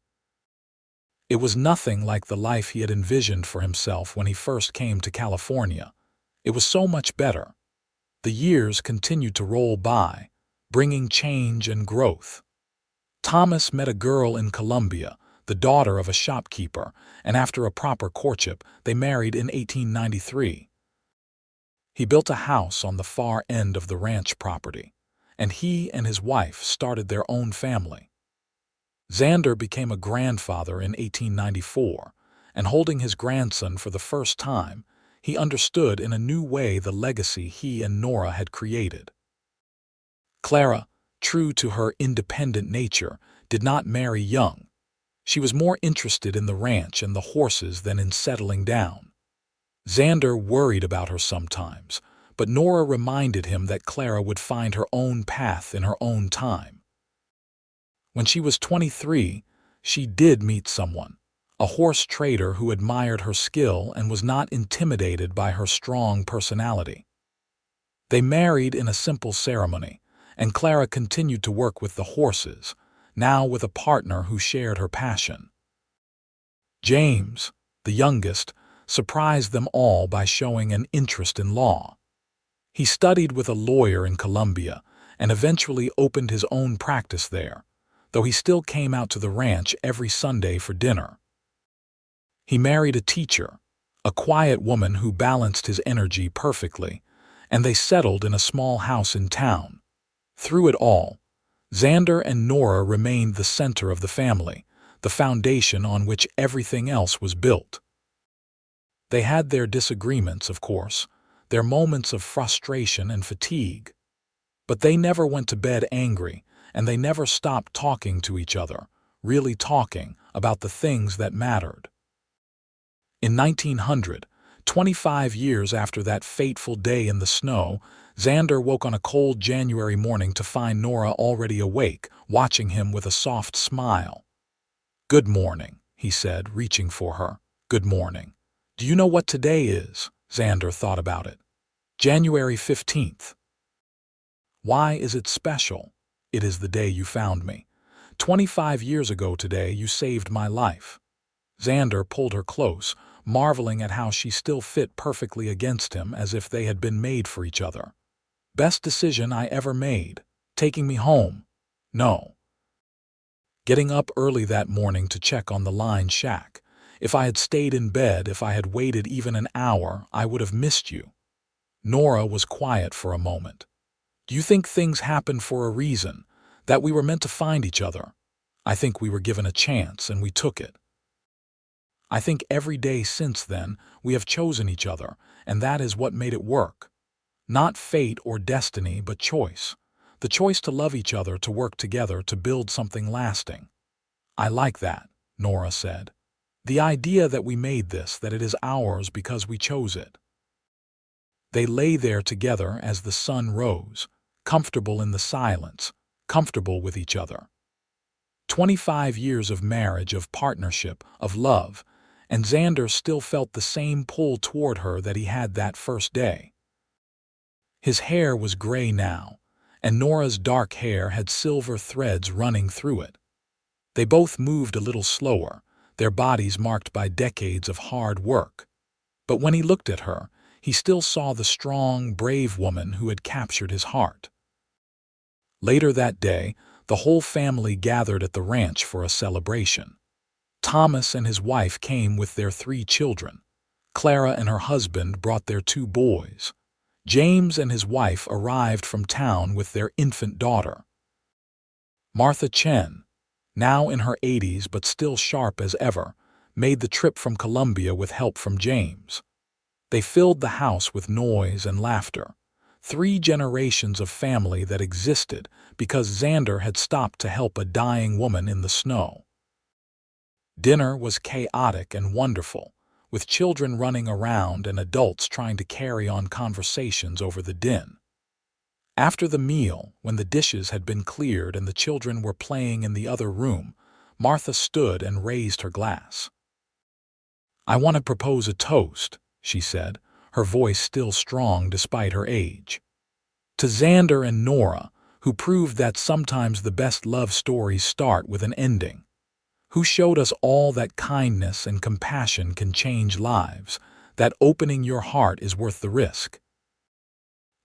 It was nothing like the life he had envisioned for himself when he first came to California. It was so much better. The years continued to roll by, bringing change and growth. Thomas met a girl in Colombia, the daughter of a shopkeeper, and after a proper courtship, they married in 1893. He built a house on the far end of the ranch property, and he and his wife started their own family. Xander became a grandfather in 1894, and holding his grandson for the first time, he understood in a new way the legacy he and Nora had created. Clara, true to her independent nature, did not marry young. She was more interested in the ranch and the horses than in settling down. Xander worried about her sometimes, but Nora reminded him that Clara would find her own path in her own time. When she was 23, she did meet someone, a horse trader who admired her skill and was not intimidated by her strong personality. They married in a simple ceremony, and Clara continued to work with the horses, now with a partner who shared her passion. James, the youngest, surprised them all by showing an interest in law. He studied with a lawyer in Colombia and eventually opened his own practice there, though he still came out to the ranch every Sunday for dinner. He married a teacher, a quiet woman who balanced his energy perfectly, and they settled in a small house in town. Through it all, Xander and Nora remained the center of the family, the foundation on which everything else was built. They had their disagreements, of course, their moments of frustration and fatigue. But they never went to bed angry, and they never stopped talking to each other, really talking about the things that mattered. In 1900, 25 years after that fateful day in the snow, Xander woke on a cold January morning to find Nora already awake, watching him with a soft smile. "Good morning," he said, reaching for her. "Good morning. Do you know what today is?" Xander thought about it. "January 15th. "Why is it special?" "It is the day you found me. 25 years ago today you saved my life." Xander pulled her close, marveling at how she still fit perfectly against him as if they had been made for each other. "Best decision I ever made. Taking me home." "No." Getting up early that morning to check on the line shack. If I had stayed in bed, if I had waited even an hour, I would have missed you." Nora was quiet for a moment. "Do you think things happen for a reason? That we were meant to find each other? I think we were given a chance and we took it. I think every day since then we have chosen each other, and that is what made it work. Not fate or destiny, but choice. The choice to love each other, to work together, to build something lasting." "I like that," Nora said. "The idea that we made this, that it is ours because we chose it." They lay there together as the sun rose, comfortable in the silence, comfortable with each other. 25 years of marriage, of partnership, of love, and Xander still felt the same pull toward her that he had that first day. His hair was gray now, and Nora's dark hair had silver threads running through it. They both moved a little slower, their bodies marked by decades of hard work. But when he looked at her, he still saw the strong, brave woman who had captured his heart. Later that day, the whole family gathered at the ranch for a celebration. Thomas and his wife came with their 3 children. Clara and her husband brought their 2 boys. James and his wife arrived from town with their infant daughter. Martha Chen, now in her 80s but still sharp as ever, made the trip from Colombia with help from James. They filled the house with noise and laughter. 3 generations of family that existed because Xander had stopped to help a dying woman in the snow. Dinner was chaotic and wonderful, with children running around and adults trying to carry on conversations over the din. After the meal, when the dishes had been cleared and the children were playing in the other room, Martha stood and raised her glass. "I want to propose a toast," she said, her voice still strong despite her age. "To Xander and Nora, who proved that sometimes the best love stories start with an ending. Who showed us all that kindness and compassion can change lives, that opening your heart is worth the risk.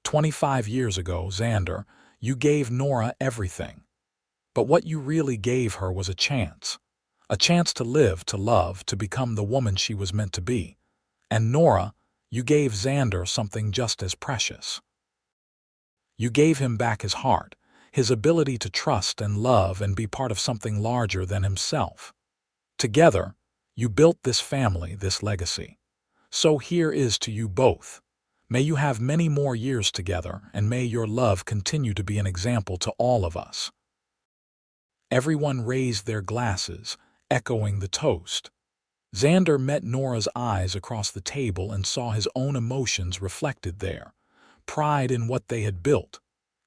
25 years ago, Xander, you gave Nora everything. But what you really gave her was a chance to live, to love, to become the woman she was meant to be. And Nora, you gave Xander something just as precious. You gave him back his heart, his ability to trust and love and be part of something larger than himself. Together, you built this family, this legacy. So here is to you both. May you have many more years together, and may your love continue to be an example to all of us." Everyone raised their glasses, echoing the toast. Xander met Nora's eyes across the table and saw his own emotions reflected there. Pride in what they had built,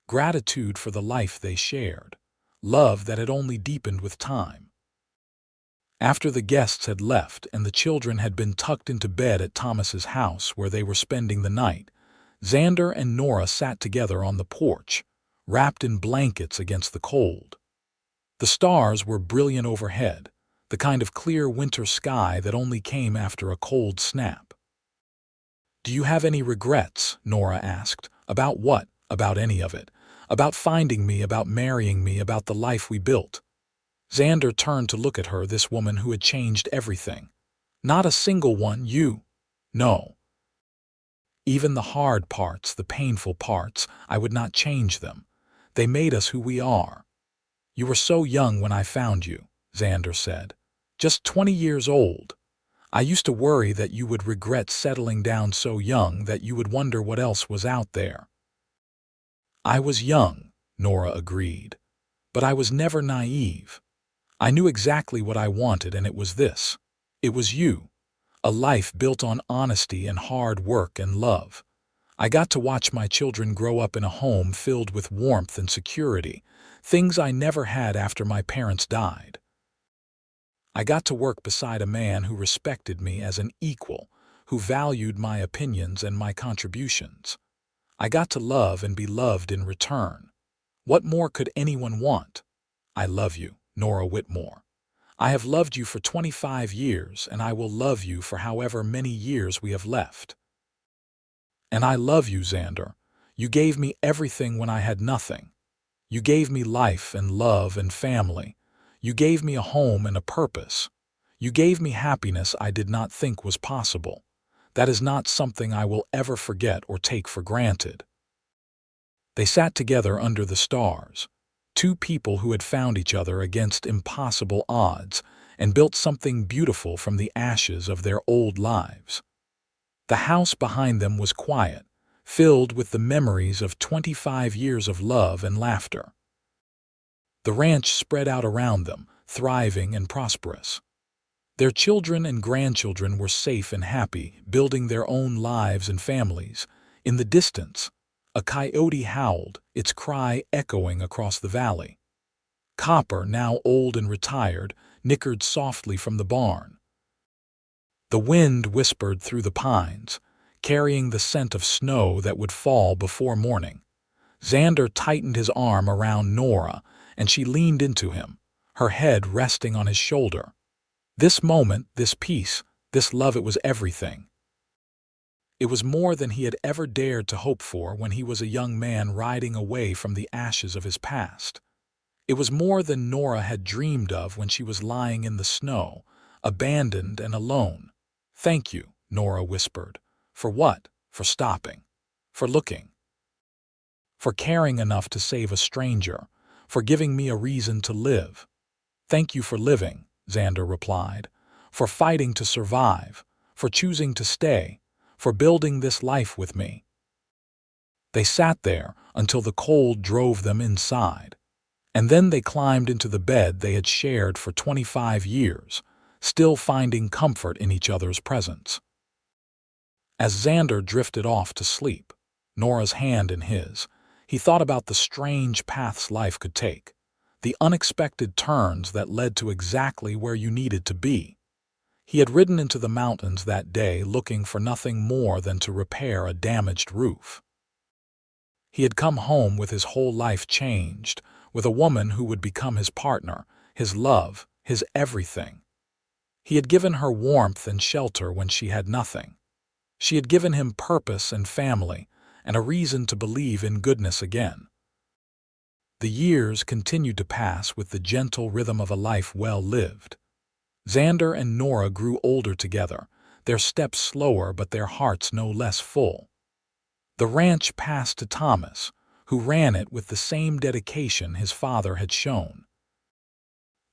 gratitude for the life they shared, love that had only deepened with time. After the guests had left and the children had been tucked into bed at Thomas's house where they were spending the night, Xander and Nora sat together on the porch, wrapped in blankets against the cold. The stars were brilliant overhead, the kind of clear winter sky that only came after a cold snap. "Do you have any regrets?" Nora asked. "About what? About any of it? About finding me, about marrying me, about the life we built?" Xander turned to look at her, this woman who had changed everything. "Not a single one, you. No. Even the hard parts, the painful parts, I would not change them. They made us who we are." "You were so young when I found you," Xander said. "Just 20 years old. I used to worry that you would regret settling down so young, that you would wonder what else was out there." "I was young," Nora agreed. "But I was never naive. I knew exactly what I wanted, and it was this. It was you. A life built on honesty and hard work and love. I got to watch my children grow up in a home filled with warmth and security, things I never had after my parents died. I got to work beside a man who respected me as an equal, who valued my opinions and my contributions. I got to love and be loved in return. What more could anyone want? I love you, Nora Whitmore. I have loved you for 25 years, and I will love you for however many years we have left. And I love you, Xander. You gave me everything when I had nothing. You gave me life and love and family. You gave me a home and a purpose. You gave me happiness I did not think was possible. That is not something I will ever forget or take for granted." They sat together under the stars, two people who had found each other against impossible odds and built something beautiful from the ashes of their old lives. The house behind them was quiet, filled with the memories of 25 years of love and laughter. The ranch spread out around them, thriving and prosperous. Their children and grandchildren were safe and happy, building their own lives and families. In the distance, a coyote howled, its cry echoing across the valley. Copper, now old and retired, nickered softly from the barn. The wind whispered through the pines, carrying the scent of snow that would fall before morning. Xander tightened his arm around Nora, and she leaned into him, her head resting on his shoulder. This moment, this peace, this love, it was everything. It was more than he had ever dared to hope for when he was a young man riding away from the ashes of his past. It was more than Nora had dreamed of when she was lying in the snow, abandoned and alone. "Thank you," Nora whispered. "For what? For stopping. For looking. For caring enough to save a stranger. For giving me a reason to live." "Thank you for living," Xander replied. "For fighting to survive. For choosing to stay. For building this life with me." They sat there until the cold drove them inside. And then they climbed into the bed they had shared for 25 years, still finding comfort in each other's presence. As Xander drifted off to sleep, Nora's hand in his, he thought about the strange paths life could take, the unexpected turns that led to exactly where you needed to be. He had ridden into the mountains that day looking for nothing more than to repair a damaged roof. He had come home with his whole life changed, with a woman who would become his partner, his love, his everything. He had given her warmth and shelter when she had nothing. She had given him purpose and family, and a reason to believe in goodness again. The years continued to pass with the gentle rhythm of a life well lived. Xander and Nora grew older together, their steps slower but their hearts no less full. The ranch passed to Thomas, who ran it with the same dedication his father had shown.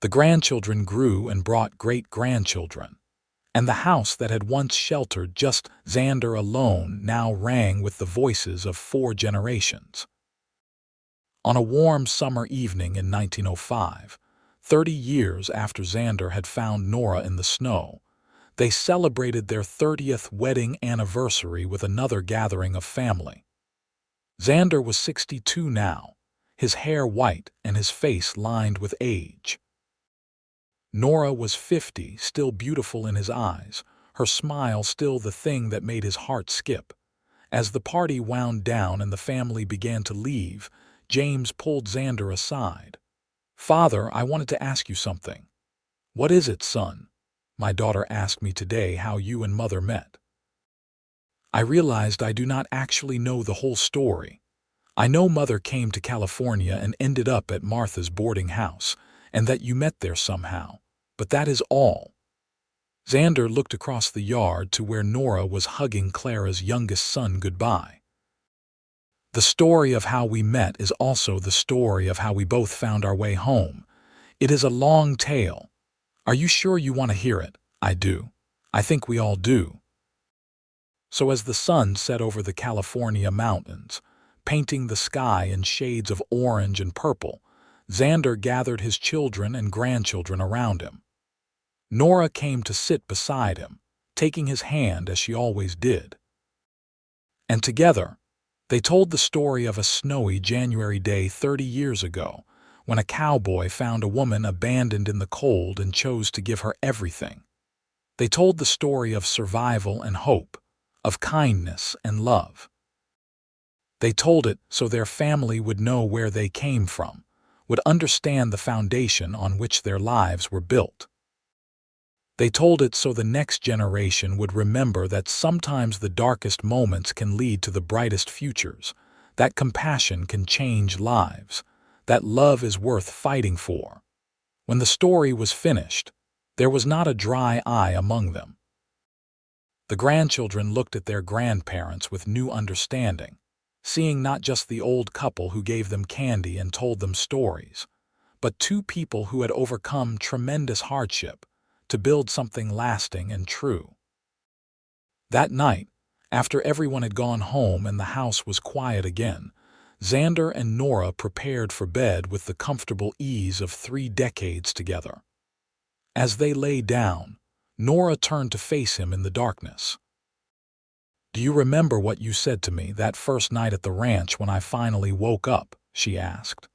The grandchildren grew and brought great-grandchildren, and the house that had once sheltered just Xander alone now rang with the voices of 4 generations. On a warm summer evening in 1905, 30 years after Xander had found Nora in the snow, they celebrated their 30th wedding anniversary with another gathering of family. Xander was 62 now, his hair white and his face lined with age. Nora was 50, still beautiful in his eyes, her smile still the thing that made his heart skip. As the party wound down and the family began to leave, James pulled Xander aside. "Father, I wanted to ask you something." "What is it, son?" "My daughter asked me today how you and Mother met." I realized I do not actually know the whole story. I know Mother came to California and ended up at Martha's boarding house, and that you met there somehow. But that is all. Xander looked across the yard to where Nora was hugging Clara's youngest son goodbye. The story of how we met is also the story of how we both found our way home. It is a long tale. Are you sure you want to hear it? I do. I think we all do. So as the sun set over the California mountains, painting the sky in shades of orange and purple, Xander gathered his children and grandchildren around him. Nora came to sit beside him, taking his hand as she always did. And together, they told the story of a snowy January day 30 years ago, when a cowboy found a woman abandoned in the cold and chose to give her everything. They told the story of survival and hope, of kindness and love. They told it so their family would know where they came from, would understand the foundation on which their lives were built. They told it so the next generation would remember that sometimes the darkest moments can lead to the brightest futures, that compassion can change lives, that love is worth fighting for. When the story was finished, There was not a dry eye among them. The grandchildren looked at their grandparents with new understanding, seeing not just the old couple who gave them candy and told them stories, but two people who had overcome tremendous hardship to build something lasting and true. That night, after everyone had gone home and the house was quiet again, Xander and Nora prepared for bed with the comfortable ease of 3 decades together. As they lay down, Nora turned to face him in the darkness. "Do you remember what you said to me that first night at the ranch when I finally woke up?" she asked.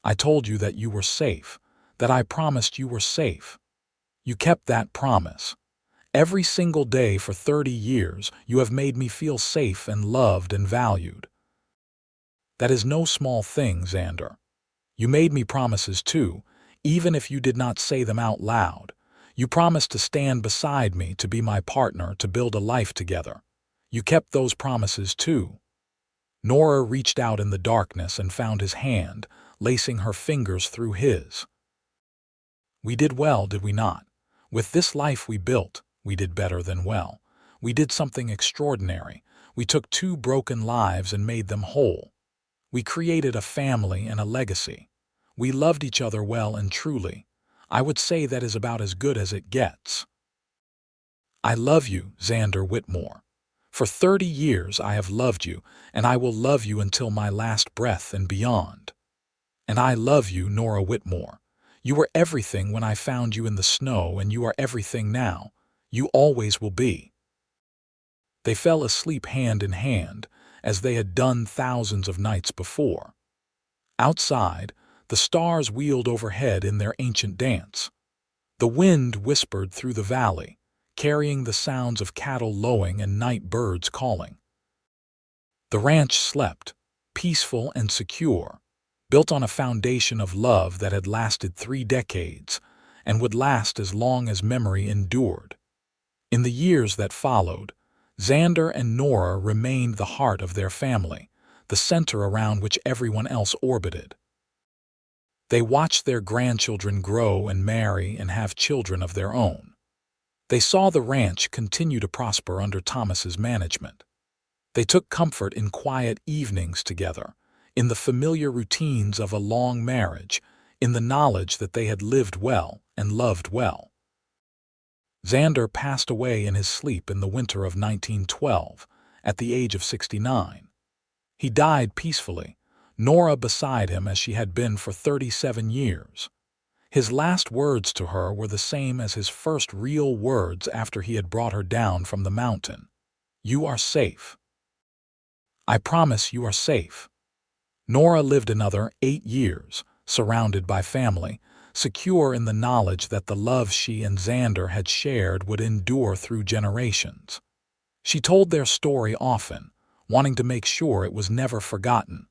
"I told you that you were safe, that I promised you were safe. You kept that promise. Every single day for 30 years, you have made me feel safe and loved and valued. That is no small thing, Xander. You made me promises too, even if you did not say them out loud. You promised to stand beside me, to be my partner, to build a life together. You kept those promises too." Nora reached out in the darkness and found his hand, lacing her fingers through his. "We did well, did we not? With this life we built, we did better than well. We did something extraordinary. We took 2 broken lives and made them whole. We created a family and a legacy. We loved each other well and truly. I would say that is about as good as it gets. I love you, Xander Whitmore. For 30 years I have loved you, and I will love you until my last breath and beyond. And I love you, Nora Whitmore. You were everything when I found you in the snow, and you are everything now. You always will be." They fell asleep hand in hand, as they had done thousands of nights before. Outside, the stars wheeled overhead in their ancient dance. The wind whispered through the valley, carrying the sounds of cattle lowing and night birds calling. The ranch slept, peaceful and secure, built on a foundation of love that had lasted 3 decades and would last as long as memory endured. In the years that followed, Xander and Nora remained the heart of their family, the center around which everyone else orbited. They watched their grandchildren grow and marry and have children of their own. They saw the ranch continue to prosper under Thomas's management. They took comfort in quiet evenings together, in the familiar routines of a long marriage, in the knowledge that they had lived well and loved well. Xander passed away in his sleep in the winter of 1912, at the age of 69. He died peacefully, Nora beside him as she had been for 37 years. His last words to her were the same as his first real words after he had brought her down from the mountain. "You are safe. I promise you are safe." Nora lived another 8 years, surrounded by family, secure in the knowledge that the love she and Xander had shared would endure through generations. She told their story often, wanting to make sure it was never forgotten.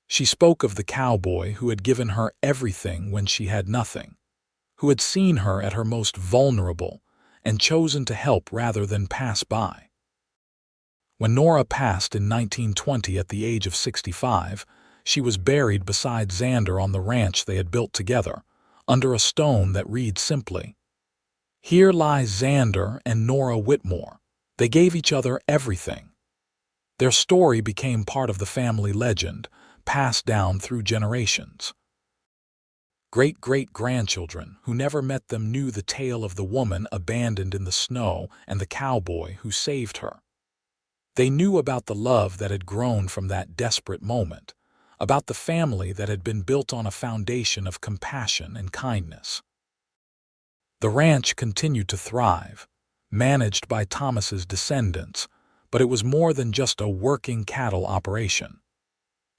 She spoke of the cowboy who had given her everything when she had nothing, who had seen her at her most vulnerable and chosen to help rather than pass by. When Nora passed in 1920 at the age of 65, she was buried beside Xander on the ranch they had built together, under a stone that read simply, "Here lies Xander and Nora Whitmore. They gave each other everything." Their story became part of the family legend, passed down through generations. Great-great-grandchildren who never met them knew the tale of the woman abandoned in the snow and the cowboy who saved her. They knew about the love that had grown from that desperate moment, about the family that had been built on a foundation of compassion and kindness. The ranch continued to thrive, managed by Thomas's descendants, but it was more than just a working cattle operation.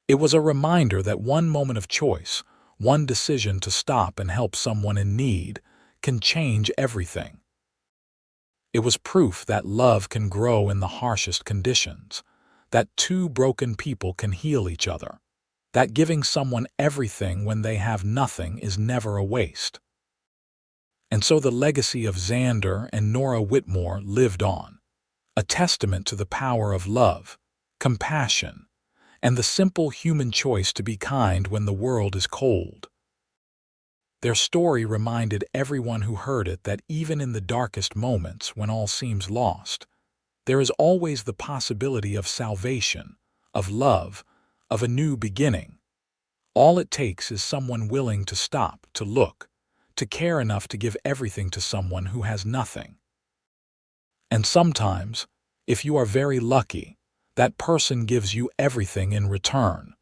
It was a reminder that one moment of choice, one decision to stop and help someone in need, can change everything. It was proof that love can grow in the harshest conditions, that 2 broken people can heal each other, that giving someone everything when they have nothing is never a waste. And so the legacy of Xander and Nora Whitmore lived on, a testament to the power of love, compassion, and the simple human choice to be kind when the world is cold. Their story reminded everyone who heard it that even in the darkest moments when all seems lost, there is always the possibility of salvation, of love, of a new beginning. All it takes is someone willing to stop, to look, to care enough to give everything to someone who has nothing. And sometimes, if you are very lucky, that person gives you everything in return.